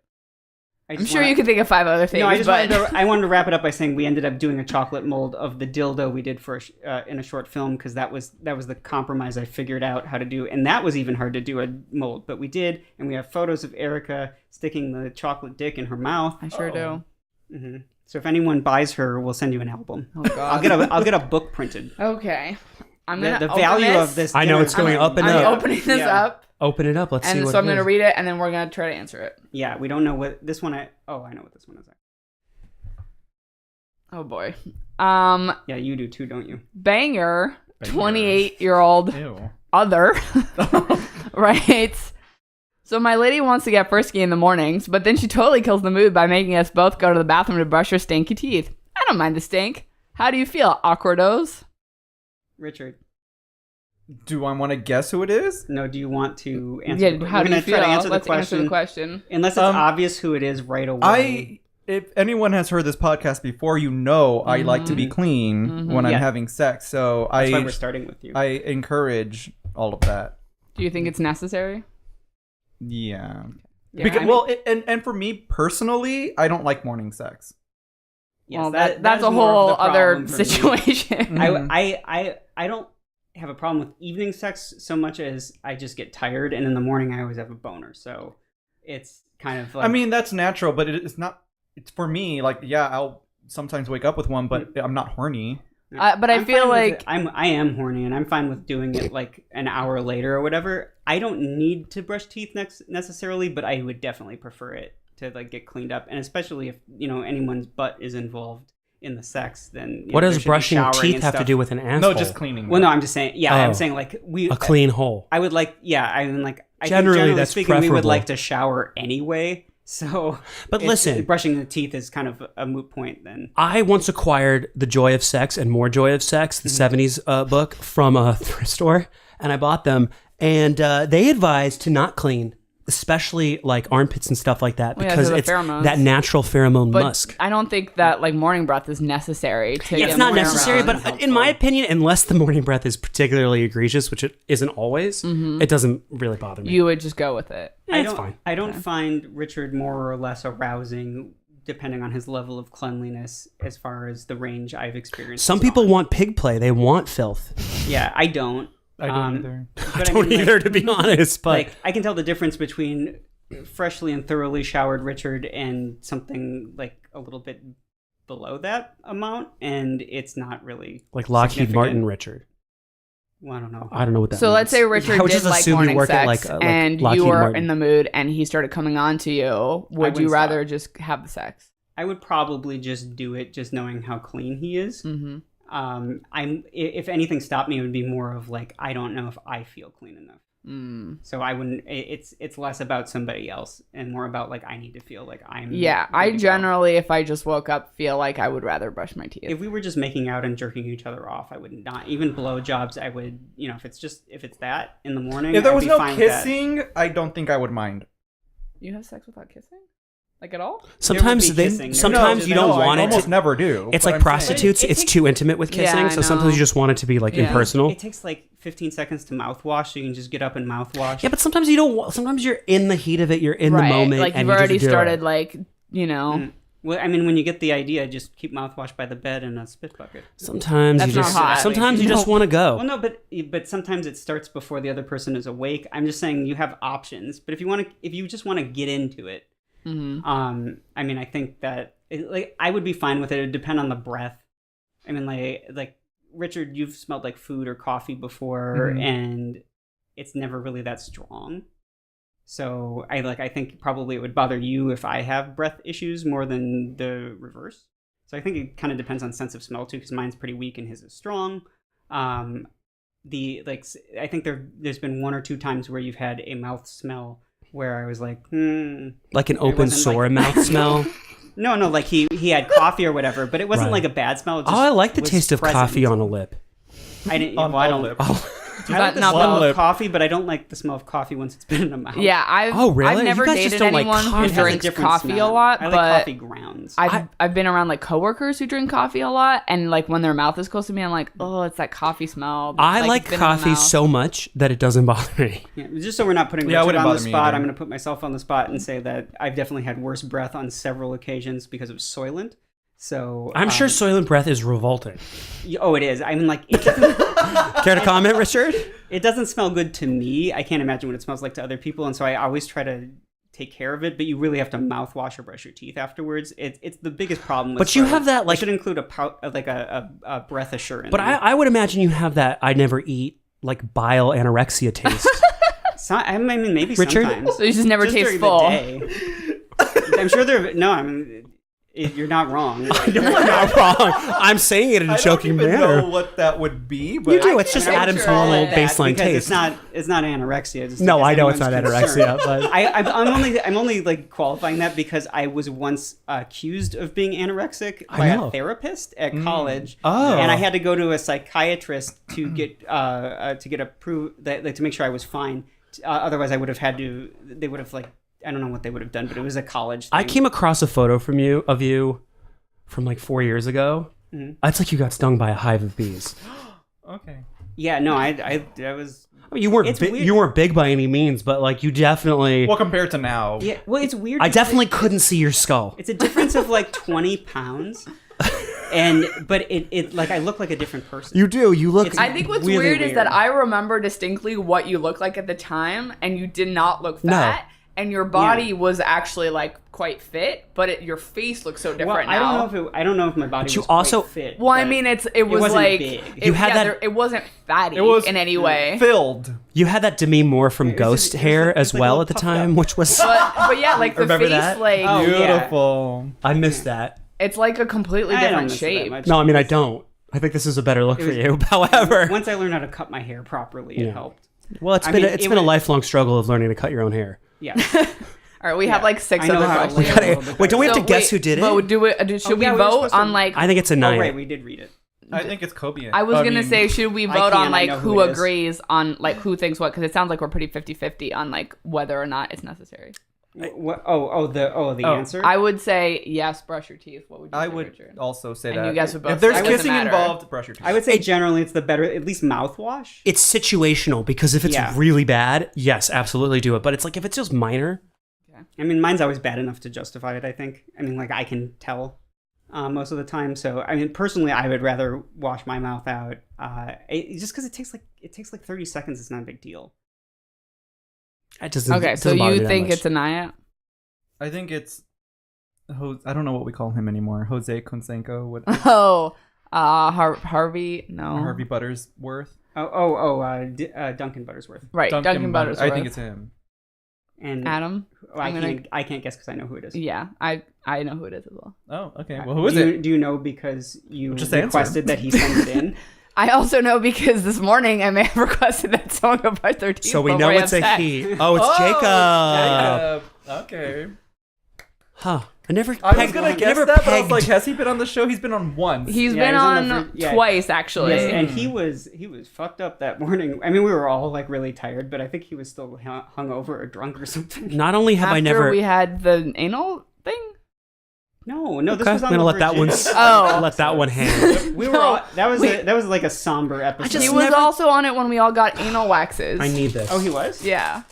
I'm sure you could think of 5 other things. No, I but wanted to wrap it up by saying we ended up doing a chocolate mold of the dildo we did for in a short film because that was the compromise I figured out how to do, and that was even hard to do a mold, but we did, and we have photos of Erica sticking the chocolate dick in her mouth. I sure do. Mm-hmm. So if anyone buys her, we'll send you an album. Oh God. I'll get a book printed. Okay. I'm gonna The open value this. of this. I know it's going up and I'm up. opening this up, Open it up. Let's see and what so I'm it gonna is. read it, and then we're gonna try to answer it. Yeah, we don't know what this one. I know what this one is. Oh boy. Yeah, you do too, don't you? Banger. 28-year-old Ew. other. Right. So my lady wants to get frisky in the mornings, but then she totally kills the mood by making us both go to the bathroom to brush her stinky teeth. I don't mind the stink. How do you feel, awkwardos? Richard. Do I want to guess who it is? No, do you want to answer? Yeah, how do you feel? Try to answer Let's the question. answer the question. Unless it's obvious who it is right away. If anyone has heard this podcast before, you know I like to be clean when I'm Yeah. having sex. So That's why we're starting with you. I encourage all of that. Do you think it's necessary? Yeah. Yeah, Because, I mean- well, and for me personally, I don't like morning sex. Yes, Well, that that's is a more of whole the other problem for me. situation. I don't have a problem with evening sex so much as I just get tired, and in the morning I always have a boner. So it's kind of like, I mean, that's natural, but it's not. It's for me. Like, yeah, I'll sometimes wake up with one, but I'm not horny. But I I'm feel fine with like it. I am horny, and I'm fine with doing it like an hour later or whatever. I don't need to brush teeth necessarily, but I would definitely prefer it to like get cleaned up, and especially if anyone's butt is involved in the sex, then What there does should be brushing showering teeth and have to stuff. do with an asshole? No, just cleaning. Well, no, I'm just saying. Yeah, I'm Oh. saying like a clean hole. I would like. Yeah, I mean like. I think Generally, generally that's speaking, we would preferable. like to shower anyway. So, But listen. brushing the teeth is kind of a moot point then. I once acquired The Joy of Sex and More Joy of Sex, the 70s book, from a thrift store, and I bought them. And they advise to not clean, especially like armpits and stuff like that, Well, yeah, because so the it's pheromones. that natural pheromone but musk. I don't think that like morning breath is necessary to get It's not morning necessary, breath. but in my opinion, unless the morning breath is particularly egregious, which it isn't always, it doesn't really bother me. you would just go with it. It's fine. I don't find Richard more or less arousing depending on his level of cleanliness as far as the range I've experienced. Some is people on. want pig play. They want filth. Yeah, I don't. I don't either. But I don't mean, either, like, to be honest. But like I can tell the difference between freshly and thoroughly showered Richard and something like a little bit below that amount, and it's not really like Lockheed significant. Martin Richard. Well, I don't know. I don't know what that So means. let's say Richard I would did just like assume you morning work at, sex, like and Lockheed you were Martin. in the mood, and he started coming on to you. Would wouldn't you rather stop. just have the sex? I would probably just do it, just knowing how clean he is. Mm-hmm. If anything stopped me, it would be more of like I don't know if I feel clean enough. So I wouldn't. It's less about somebody else and more about like I need to feel like I'm. Yeah, ready I to go. generally, if I just woke up, feel like I would rather brush my teeth. If we were just making out and jerking each other off, I would not even blowjobs. I would, if it's that in the morning. If there I'd was be no fine with that. kissing, I don't think I would mind. You have sex without kissing? Like at all? Sometimes be kissing. sometimes you don't I want it almost to. never do. It's but like I'm saying- prostitutes. It It's takes- too intimate with Yeah, kissing, I so sometimes know. you just want it to be like Yeah. impersonal. It takes like 15 seconds to mouthwash, so you can just get up and mouthwash. Yeah, but sometimes you don't. Sometimes you're in the heat of it. You're in the moment, Like and you've you already just do started, it. like, you know. Well, I mean, when you get the idea, just keep mouthwash by the bed in a spit bucket. Sometimes That's you not just. hot. Sometimes you just want to go. Well, no, but sometimes it starts before the other person is awake. I'm just saying you have options. But if you just want to get into it, I mean, I think that like I would be fine with it. It would depend on the breath. I mean, like Richard, you've smelled like food or coffee before, and it's never really that strong. So I think probably it would bother you if I have breath issues more than the reverse. So I think it kind of depends on sense of smell too, because mine's pretty weak and his is strong. I think there's been 1 or 2 times where you've had a mouth smell where I was like, Like an It open wasn't sore like- mouth smell. No, like he had coffee or whatever, but it wasn't Right. like a bad smell. It Oh, just I like the was taste of present. coffee on a lip. I didn't. On well, I a don't. lip. Oh, Does I like that the not smell bother- of coffee, but I don't like the smell of coffee once it's been in a mouth. Yeah, Oh, really? I've never You guys just dated don't like anyone coffee. who It has a drinks different coffee smell. a lot, I like but coffee grounds. I've been around like coworkers who drink coffee a lot, and like when their mouth is close to me, I'm like, oh, it's that coffee smell. I like it's been in my coffee mouth. so much that it doesn't bother me. Yeah, just so we're not putting Yeah, it Richard wouldn't on the bother me spot, either. I'm going to put myself on the spot and say that I've definitely had worse breath on several occasions because of Soylent. So I'm sure Soylent breath is revolting. Oh, it is. I mean, like it doesn't, Care to comment, Richard? it doesn't smell good to me. I can't imagine what it smells like to other people, and so I always try to take care of it. But you really have to mouthwash or brush your teeth afterwards. It's the biggest problem. With But you Soylent. have that, It like- should include a breath assurance. But I would imagine you have that I never eat like bile anorexia taste. I mean, maybe Richard? sometimes. So you just never taste during the full. day. I'm sure there. No, I mean, you're not wrong. No, I'm not wrong. I'm saying it in a joking I don't even manner. know what that would be, but You do. It's just I mean, Adam's sure. normal Call it that baseline because taste. It's not anorexia. Just No, because I know it's not anyone's anorexia, concerned. but I'm only qualifying that because I was once accused of being anorexic by know. a therapist at college, Oh. and I had to go to a psychiatrist to get approved that to make sure I was fine. Otherwise, I would have had to. They would have I don't know what they would have done, but it was a college thing. I came across a photo of you from like 4 years ago. It's like you got stung by a hive of bees. okay. Yeah, no, I was. I mean, you weren't It's big, weird. you weren't big by any means, but like you definitely. Well, compared to now, Yeah, well, it's weird. I because definitely couldn't see your skull. It's a difference of like 20 pounds, but it like I look like a different person. You do. You look. I think what's Really weird is that weird. I remember distinctly what you looked like at the time, and you did not look fat, and your body was actually like quite fit, but your face looks so different Well, now. I don't know if my body But you was quite also- fit. Well, I but mean, it was wasn't like big. You had that- it wasn't fatty it was in any way. filled. You had that Demi Moore from Ghost it's hair like- as it's like well all at the puffed time, up. which was. But yeah, like the Remember face, that? like Oh, yeah. Beautiful. I missed that. it's like a completely I don't different miss it that shape. much. No, I mean I don't. I think this is a better look for was- you. However, Once I learned how to cut my hair properly, it Yeah. helped. well, it's I been mean, it's it been a was- lifelong struggle of learning to cut your own hair. Yeah. All right, we have like 6 I know other how to questions. lay it a little bit Wait, don't we have So to guess wait, who did it? But do it? Should we yeah, we were vote supposed to- on like? I think it's a Oh, nine. right, we did read it. I think it's Kobe. I was I gonna mean, say, should we I vote can't, on I like know who who it is. agrees on like who thinks what? Because it sounds like we're pretty 50-50 on like whether or not it's necessary. What? The answer. I would say yes, brush your teeth. What would you I say, would Richard? also say And that. you guys would both if there's say it doesn't kissing matter. involved, brush your teeth. I would say generally it's the better, at least mouthwash. It's situational because if it's Yeah. really bad, yes, absolutely do it. But it's like if it's just minor, I mean, mine's always bad enough to justify it, I think. I mean, like, I can tell most of the time. So, I mean, personally, I would rather wash my mouth out. Just because it takes like 30 seconds, it's not a big deal. it doesn't. Okay, it so doesn't bother me you that think much. it's a Naya? I think it's. I don't know what we call him anymore. Jose Conseco. What? Oh, Harvey? No. Harvey Buttersworth. Duncan Buttersworth. Right, Duncan Buttersworth. I think it's him. And Adam. I can't guess because I know who it is. Yeah, I know who it is as well. Oh, okay. Well, who is do it? You, do you know because you Just answer. requested that he send it in? I also know because this morning I may have requested that someone go brush their teeth. So we know before we it's have a sex. he. Oh, it's Jacob. Okay. Huh. I never. I was pegged- gonna I guess never that, but I was pegged- like, has he been on the show? He's been on once. He's Yeah, been he was on on the twice actually. Yes, and he was fucked up that morning. I mean, we were all like really tired, but I think he was still hungover or drunk or something. Not only have After I never. we had the anal thing. No, this Okay, was on I'm gonna the let that one. virginity Oh. Let that one hang. We were No, all, that was wait. that was like a somber episode. just He was never- also on it when we all got anal waxes. I need this. Oh, he was. Yeah.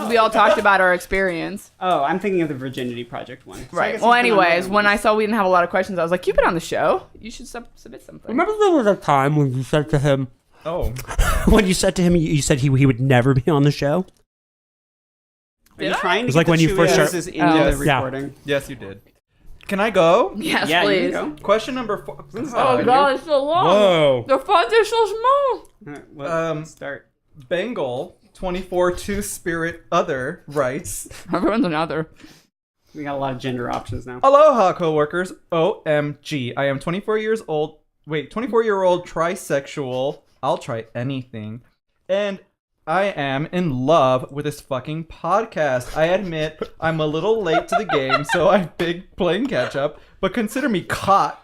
We all talked about our experience. Oh, I'm thinking of the Virginity Project one. So I Right. guess Well, he's been on anyways, the when other I saw we didn't have a lot of questions, I was like, "You've been on the show. You should submit something." Remember there was a time when you said to him, Oh. when you said to him, you said he would never be on the show. ones. Are you trying to was get like the when you two first voices start- into the Yeah. recording? Yes, you did. Can I go? Yes, Yeah, please. you can go. Question number 4. Oh God, it's so long. Whoa. The font is so small. All right, well, Um, start. Bengal 24 Two Spirit Other writes, Everyone's another. We got a lot of gender options now. Aloha, coworkers. OMG. I am 24-year-old trisexual. I'll try anything. And I am in love with this fucking podcast. I admit I'm a little late to the game, so I've been playing catch up, but consider me caught.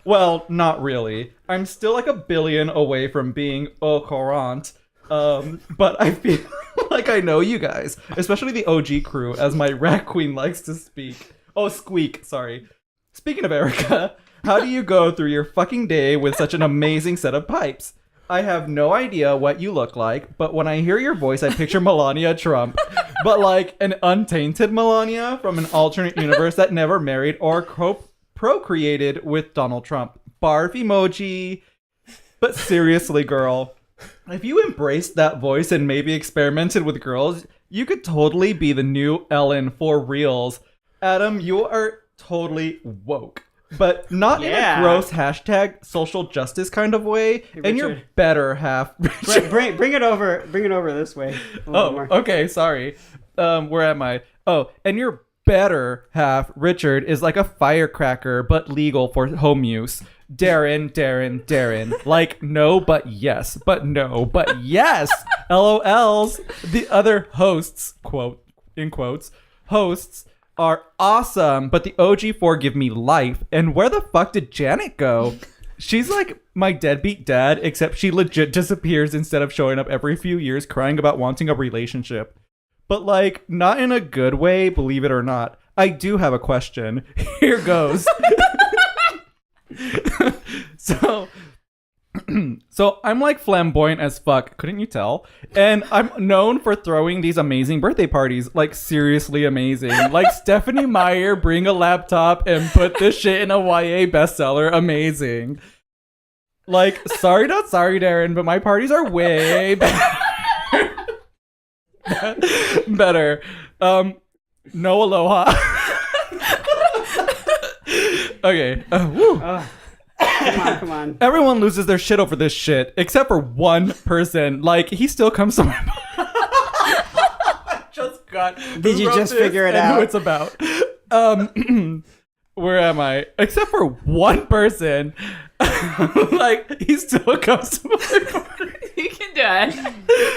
Well, not really. I'm still like a billion away from being au courant. But I feel like I know you guys, especially the OG crew, as my rat queen likes to speak. Oh, squeak, sorry. Speaking of Erica, how do you go through your fucking day with such an amazing set of pipes? I have no idea what you look like, but when I hear your voice, I picture Melania Trump. But like an untainted Melania from an alternate universe that never married or procreated with Donald Trump. Barf emoji. But seriously, girl, if you embraced that voice and maybe experimented with girls, you could totally be the new Ellen for reals. Adam, you are totally woke. But not in a gross hashtag social justice kind of way. Hey, and your better half. Bring it over this way. Okay, sorry. Where am I? Oh, and your better half, Richard, is like a firecracker, but legal for home use. Darren. Like, no, but yes. But no, but yes. LOLs. The other hosts, quote, in quotes, hosts are awesome, but the OG4 give me life. And where the fuck did Janet go? She's like my deadbeat dad, except she legit disappears instead of showing up every few years crying about wanting a relationship. But like, not in a good way, believe it or not. I do have a question. Here goes. So I'm like flamboyant as fuck, couldn't you tell? And I'm known for throwing these amazing birthday parties, like seriously amazing. Like Stephanie Meyer, bring a laptop and put this shit in a YA bestseller, amazing. Like, sorry not sorry, Darren, but my parties are way better. Better. No aloha. Okay. Woo. Come on. Everyone loses their shit over this shit, except for one person. Like, he still comes to my just got. Did you just figure it out? Who it's about? Where am I? Except for one person. Like, he still comes to my party. You can do it.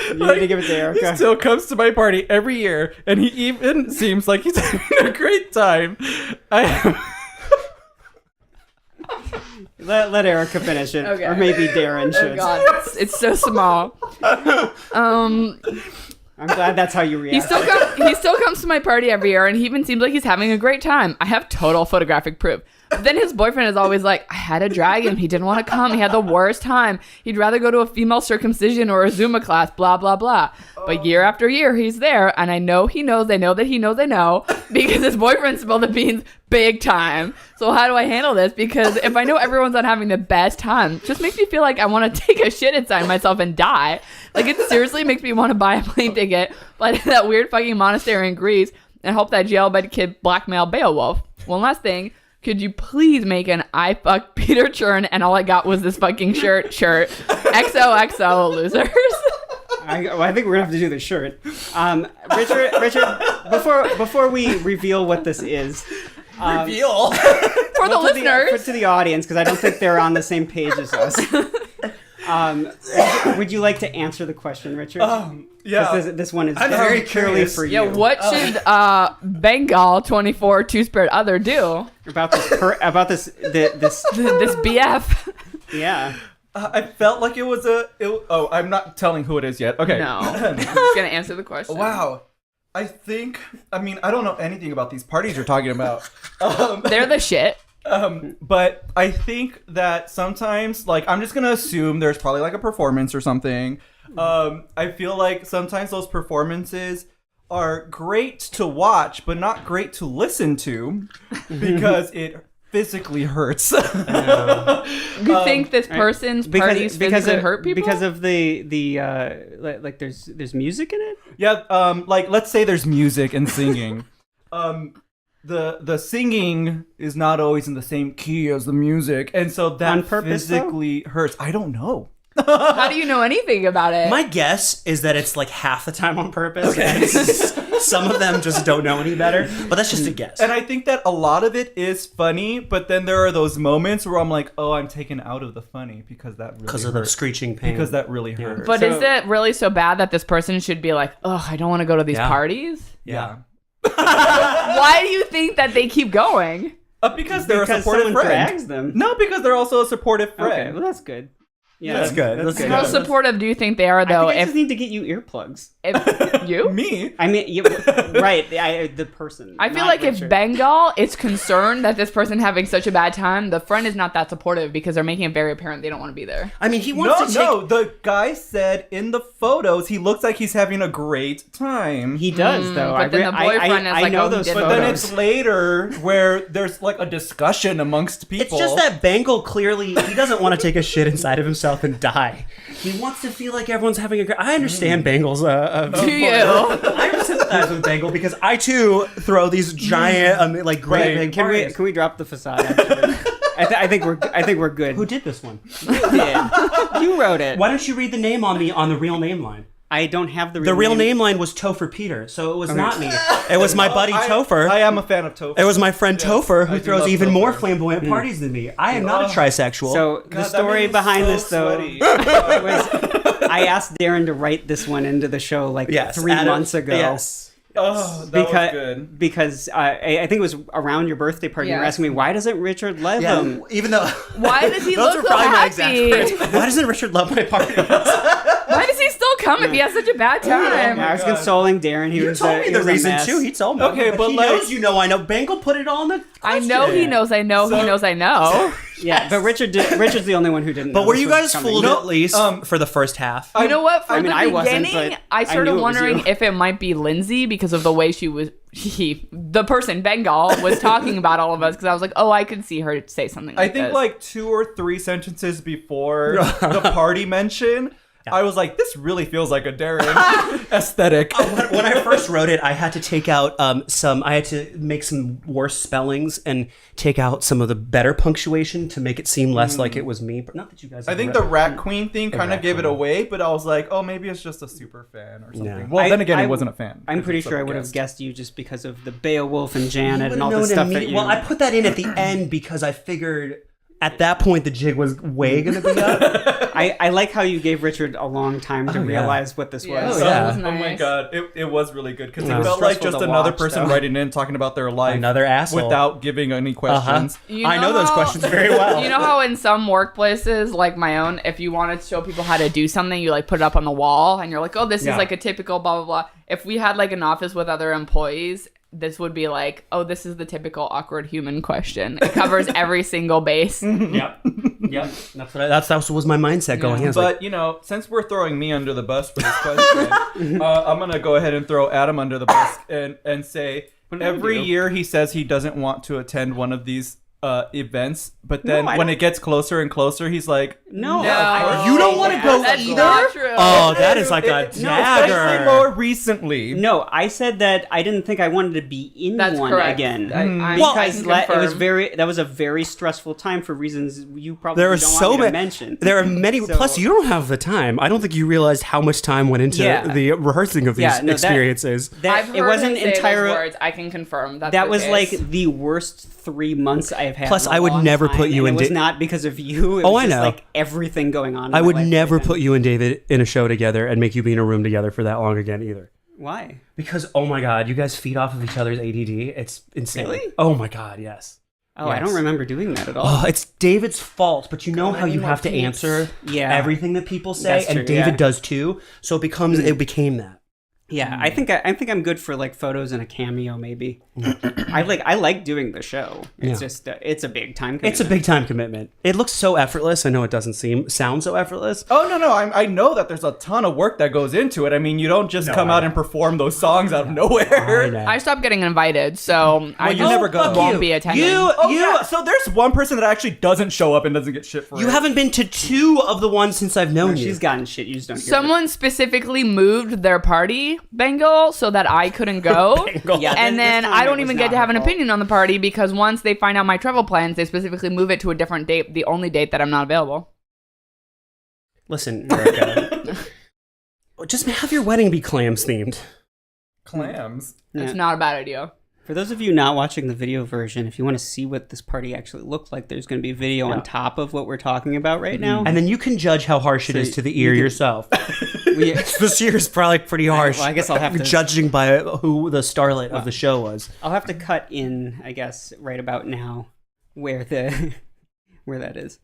You need to give it to Erica. He still comes to my party every year, and he even seems like he's having a great time. Let Erica finish it, Okay. or maybe Darren should. Oh God, it's so small. I'm glad that's how you react. He still comes to my party every year, and he even seems like he's having a great time. I have total photographic proof. But then his boyfriend is always like, I had to drag him. He didn't want to come. He had the worst time. He'd rather go to a female circumcision or a Zumba class, blah, blah, blah. But year after year, he's there. And I know he knows, they know that he knows they know, because his boyfriend spilled the beans big time. So how do I handle this? Because if I know everyone's not having the best time, it just makes me feel like I want to take a shit inside myself and die. Like, it seriously makes me want to buy a plane ticket, fly to that weird fucking monastery in Greece, and hope that jailbed kid blackmail Beowulf. One last thing. Could you please make an I fuck Peter Churn and all I got was this fucking shirt. XOXO losers. I think we're gonna have to do the shirt. Richard, before we reveal what this is, Reveal for the listeners, to the audience, because I don't think they're on the same page as us. Would you like to answer the question, Richard? Yeah. This one is I'm very very purely curious. for you. yeah, what should Bengal 24 two-spirit other do? About this this This BF? yeah. I felt like it was I'm not telling who it is yet. Okay. No. I'm just gonna answer the question. Wow. I don't know anything about these parties you're talking about. They're the shit. But I think that sometimes, like, I'm just gonna assume there's probably like a performance or something. I feel like sometimes those performances are great to watch, but not great to listen to because it physically hurts. You think this person's parties physically hurt people? Because of the like there's music in it? Yeah, like let's say there's music and singing. The singing is not always in the same key as the music, and so that On purpose, physically hurts. I don't know. How do you know anything about it? My guess is that it's like half the time on purpose. And some of them just don't know any better, but that's just a guess. And I think that a lot of it is funny, but then there are those moments where I'm like, oh, I'm taken out of the funny because that really Because of the screeching pain. Because that really hurts. But is it really so bad that this person should be like, oh, I don't want to go to these Yeah. parties? Yeah. Why do you think that they keep going? Because they're because a supportive someone friend. drags them. No, because they're also a supportive Okay, friend. well that's good. Yeah, That's good. That's good. How supportive do you think they are, I though? think I just need to get you earplugs. if you? Me? I mean, right? The person. I feel not like if Richard. Bengal is concerned that this person having such a bad time, the friend is not that supportive because they're making it very apparent they don't want to be there. I mean, he wants to take... No, the guy said in the photos he looks like he's having a great time. he does though. but then the boyfriend is I like, know oh, he those did But photos. then it's later where there's like a discussion amongst people. It's just that Bengal clearly, he doesn't want to take a shit inside of himself and die. He wants to feel like everyone's having a great... I understand Bengal's... Do you? I sympathize with Bengal because I too throw these giant, like great Right. big Can parties. we drop the facade? Actually? I think we're good. Who did this one? You did? You wrote it. Why don't you read the name on the real name line? I don't have the The real name line was Topher Peter, so it was not me. It was my buddy I Topher. am a fan of Topher. It was my friend Topher I who do throws love even more Topher. flamboyant parties than me. I am not a trisexual. So the story behind this though was I asked Darren to write this one into the show like yes, 3 Adam- months ago. Yes. Oh, that Because, was good. because I think it was around your birthday party. You were Yeah. asking me why doesn't Richard love Yeah, him? even though Why does he those look were so probably my exact happy? words. Why doesn't Richard love my party? Why does he still come if he has such a bad time? I was God. consoling Darren. He You was told me he the was a reason mess. too. He told me. Okay, but he like- knows you know I know. Bengal put it all in the I know he question. knows. I know he knows. I know. Yeah, but Richard's the only one who didn't. But know were this you was guys coming. fooled No, at least for the first half? You know what? From I mean, the I wasn't, beginning, but I I started knew it was wondering you. if it might be Lindsay because of the way the person Bengal was talking about all of us. Because I was like, oh, I could see her say something. I Like think this. like 2 or 3 sentences before the party mention, I was like, this really feels like a Darren aesthetic. When I first wrote it, I had to take out I had to make some worse spellings and take out some of the better punctuation to make it seem less like it was me. But not that you guys. I think the Rat Queen thing kind of gave it away, but I was like, oh, maybe it's just a super fan or something. Yeah. Well, then again, he wasn't a fan. I'm pretty It's sure I a would have guest. guessed you just because of the Beowulf and Janet and would've all the known stuff that you. Well, I put that in at the end because I figured at that point the jig was way gonna be up. I like how you gave Richard a long time to Oh, yeah. realize what this Yeah. was. Oh, yeah. was Oh my nice. god, it was really good because Yeah. it felt like Stressful just to another watch, person though. writing in talking about their life, Another asshole. without giving any questions. You I know those how- questions very well. You know how in some workplaces, like my own, if you wanted to show people how to do something, you like put it up on the wall and you're like, oh, this Yeah. is like a typical blah, blah, blah. If we had like an office with other employees, this would be like, oh, this is the typical awkward human question. It covers every single base. Yep. Yep. That was my mindset going in. I was But like, you know, since we're throwing me under the bus for this question, I'm gonna go ahead and throw Adam under the bus and say What did I every do? year he says he doesn't want to attend one of these events, but then No, I when don't- it gets closer and closer, he's like, No, No. You don't wanna go That's either? not true. oh, that is like a especially dagger. more recently. No, I said that I didn't think I wanted to be in That's one correct. again. I Because can it was confirm. that was a very stressful time for reasons you probably There are don't so want me to many. mention. There are many. So- Plus, you don't have the time. I don't think you realized how much time went into Yeah. the rehearsing of these Yeah, no, that- experiences. That I've heard it wasn't him say entire. those words. I can confirm that's That the was case. like the worst 3 months I've had. Plus, in a I would long never time, put you and in It was da- not because of you. It Oh, was I just know. like everything going on. In I my would life never back put then. you and David in a show together and make you be in a room together for that long again either. Why? Because oh my god, you guys feed off of each other's ADD. It's insane. Really? Oh my god, yes. Oh, I Yes. don't remember doing that at all. Oh, it's David's fault, but you know God, how I you need more have to peeps. answer Yeah. everything that people say, That's and true, David yeah. does too. So it became that. Yeah, I think I'm good for like photos and a cameo maybe. I like doing the show. It's Yeah. just it's a big time. It's a big time commitment. It looks so effortless. I know it doesn't sound so effortless. Oh no, I know that there's a ton of work that goes into it. I mean, you don't just come I out know. and perform those songs out of nowhere. I know. I stopped getting invited, so I you just never go. won't be attending. Oh yeah, so there's one person that actually doesn't show up and doesn't get shit for You it. haven't been to 2 of the ones since I've known you. She's gotten shit. You just don't. Hear Someone specifically moved their party, Bengal, so that I couldn't go. it. Yeah, And then this I time don't it was even get not to have her an fault. opinion on the party because once they find out my travel plans, they specifically move it to a different date, the only date that I'm not available. Listen, Erica. Just have your wedding be clams themed. clams. Yeah. It's not a bad idea. For those of you not watching the video version, if you want to see what this party actually looked like, there's going to be video on top of what we're talking about right now. And then you can judge how harsh it is to the ear yourself. This year is probably pretty harsh. Well, I guess I'll have to... Judging by who the starlet of the show was. I'll have to cut in, I guess, right about now where the where that is.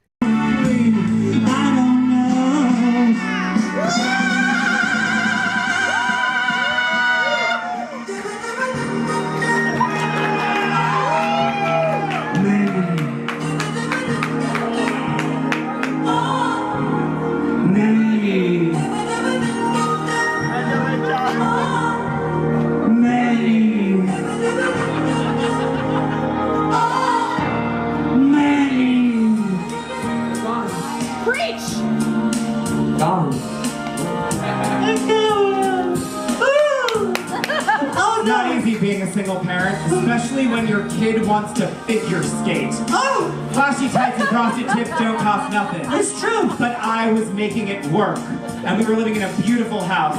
Being a single parent, especially when your kid wants to figure skate. Oh! Flashy tights and frosted tips don't cost nothing. It's true. But I was making it work. And we were living in a beautiful house.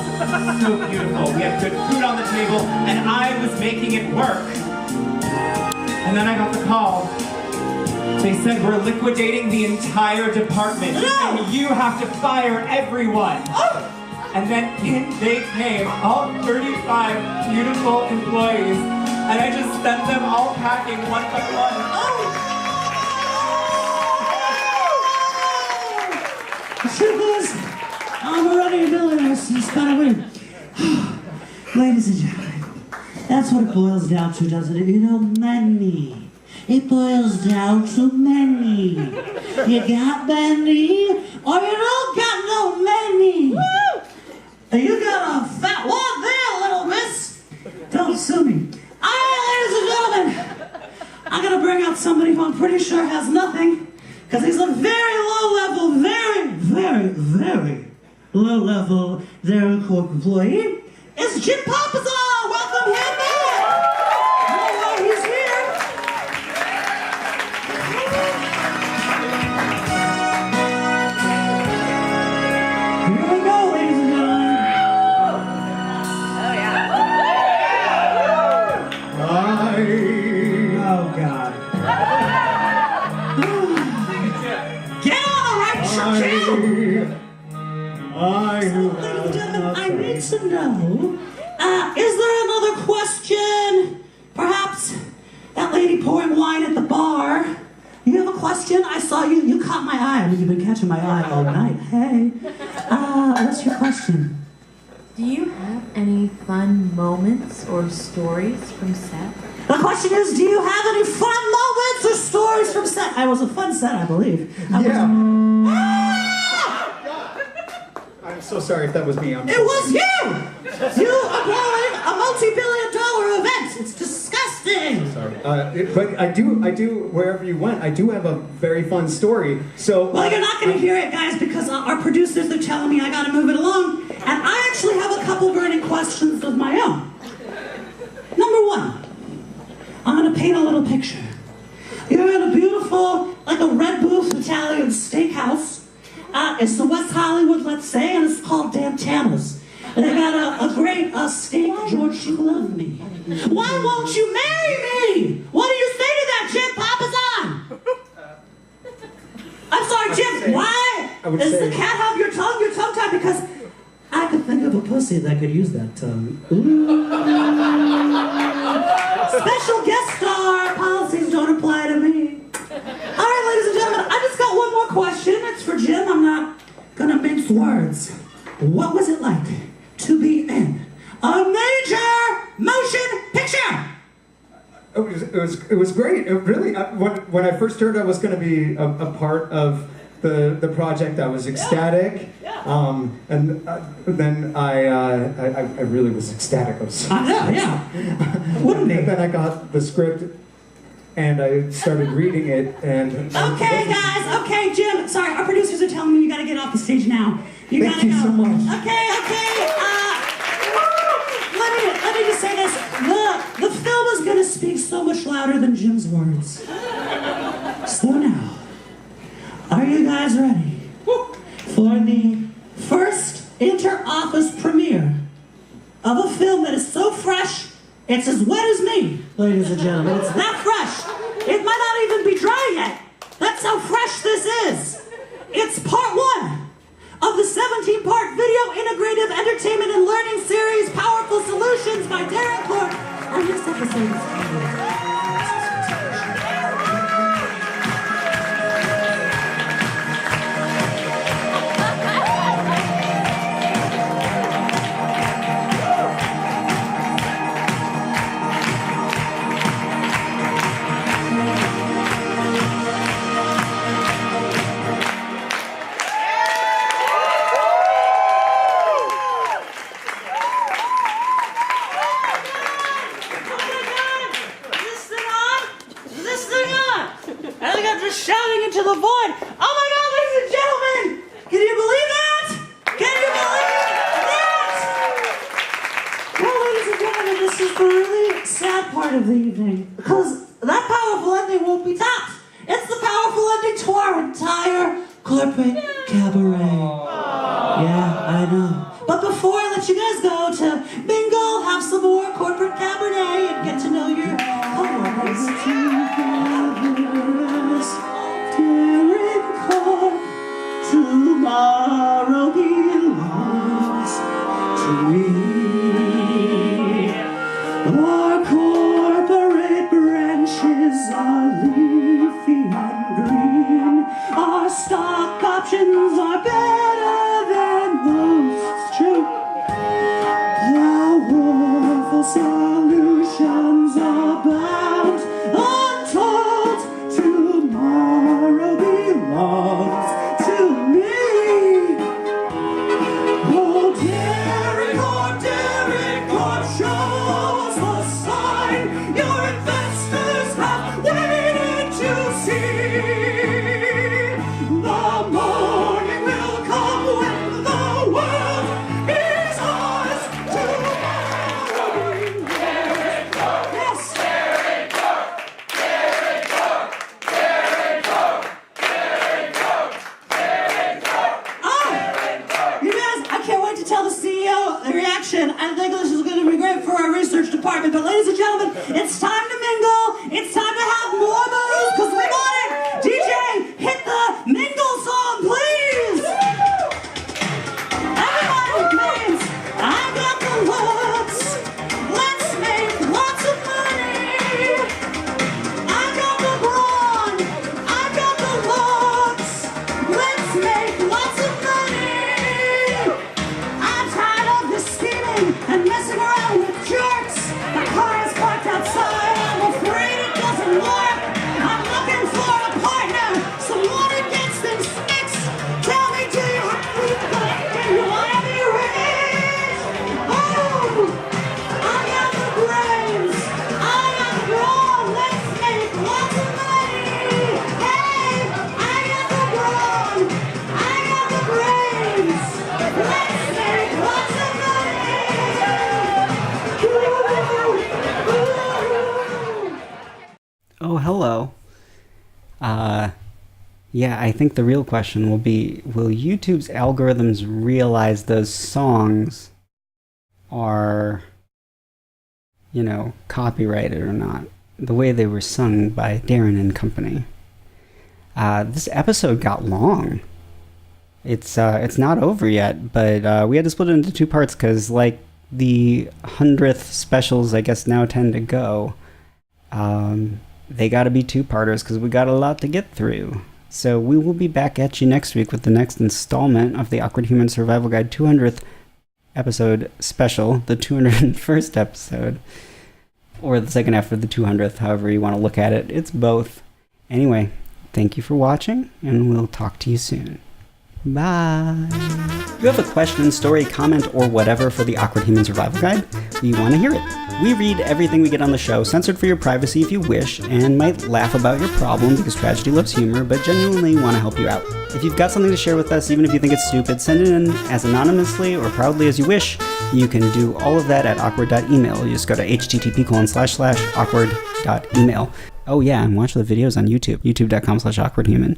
So beautiful. We had good food on the table, and I was making it work. And then I got the call. They said we're liquidating the entire department. No! And you have to fire everyone. Oh! And then they came, all 35 beautiful employees, and I just sent them all packing one by one. The truth is, I'm already a millionaire, so it's kind of weird. Ladies and gentlemen, that's what it boils down to, doesn't it? You know, money. It boils down to money. You got money, or you don't got no money. Woo! You got a fat one there, little miss. Don't sue me. All right, ladies and gentlemen, I'm gonna bring out somebody who I'm pretty sure has nothing, because he's a very low-level, very low-level Darren Corp employee. It's Jim Papazon. Welcome him in. Oh, he's here. Here we go, ladies and gentlemen. Oh, God. Get on the right track. Ladies and gentlemen, I need to know, is there another question? Perhaps that lady pouring wine at the bar. You have a question? I saw you. You caught my eye. I mean, you've been catching my eye all night. Hey. What's your question? Do you have any fun moments or stories from set? The question is, do you have any fun moments or stories from set? I was a fun set, I believe. I'm so sorry if that was me. It was you! You are blowing a multi-billion-dollar event. It's disgusting. Sorry. But I do, wherever you went, I do have a very fun story. So. Well, you're not going to hear it, guys, because our producers are telling me I got to move it along. And I actually have a couple burning questions of my own. Number one, I'm going to paint a little picture. You're in a beautiful, like a red booth Italian steakhouse. It's the West Hollywood, let's say, and it's called Dantana's. And they got a great steak, George, you love me. Why won't you marry me? What do you say to that, Jim Papazon? I'm sorry, Jim, why does the cat have your tongue tied? Because I could think of a pussy that could use that tongue. Ooh. Special guest star, policies don't apply to me. All right, ladies and gentlemen, I just got one more question. It's for Jim. I'm not gonna mince words. What was it like to be in a major motion picture? It was great. It really, when I first heard I was going to be a part of the project, I was ecstatic. And then I really was ecstatic. I was so yeah. Wouldn't and then I got the script and I started reading it. And okay, guys. Okay, Jim. Sorry, our producers are telling me you got to get off the stage now. Thank you so much. Okay. Let me just say this. The film is going to speak so much louder than Jim's words. So now, are you guys ready for the first inter-office premiere of a film that is so fresh It's as wet as me, ladies and gentlemen. It's that fresh. It might not even be dry yet. That's how fresh this is. It's part 1 of the 17-part video integrative entertainment and learning series, Powerful Solutions by Darren Clark. And this episode is shouting into the void. Oh my God, ladies and gentlemen! Can you believe that? Can you believe that? Well, ladies and gentlemen, this is the really sad part of the evening. Because that powerful ending won't be topped. It's the powerful ending to our entire corporate cabaret. Yeah, I know. But before I let you guys go to mingle, have some more corporate cabaret, and get to know your coworkers. Tomorrow belongs to me. Our corporate branches are leafy and green. Our stock options are better than most. True. Powerful solutions abound. Untold. Tomorrow belongs to me. Oh, Derek, show us the sign your investors have waited to see. The morning will come when the world is ours to yes. You guys, I can't wait to tell the CEO the reaction. I think this is going to be great for our research department. But ladies and gentlemen, it's time to mingle. It's time to have more booze because we want it. DJ, hit the mingle song, please. Everybody, please. I got the looks. Let's make lots of money. I got the brawn. I got the looks. Let's make lots of money. I'm tired of this scheming and messing around with jerks. My car is parked outside. I'm afraid it doesn't work. I'm looking for a partner, someone who gets things fixed. Tell me, do you have people? Do you want to be rich? Oh, I got the brains. I got the brawn. Let's make lots of money. Hey, I got the brawn. I got the brains. Let's make lots of money. Oh, hello. Yeah, I think the real question will be, will YouTube's algorithms realize those songs are, copyrighted or not? The way they were sung by Darren and company. This episode got long. It's not over yet, but we had to split it into 2 parts because, like, the 100th specials, I guess, now tend to go. They got to be 2-parters because we got a lot to get through. So we will be back at you next week with the next installment of the Awkward Human Survival Guide 200th episode special, the 201st episode, or the second after the 200th, however you want to look at it. It's both. Anyway, thank you for watching, and we'll talk to you soon. Bye. If you have a question, story, comment, or whatever for the Awkward Human Survival Guide, we want to hear it. We read everything we get on the show, censored for your privacy if you wish, and might laugh about your problem because tragedy loves humor, but genuinely want to help you out. If you've got something to share with us, even if you think it's stupid, send it in as anonymously or proudly as you wish. You can do all of that at awkward.email. You just go to http://awkward.email. Oh yeah, and watch the videos on YouTube, youtube.com/awkwardhuman.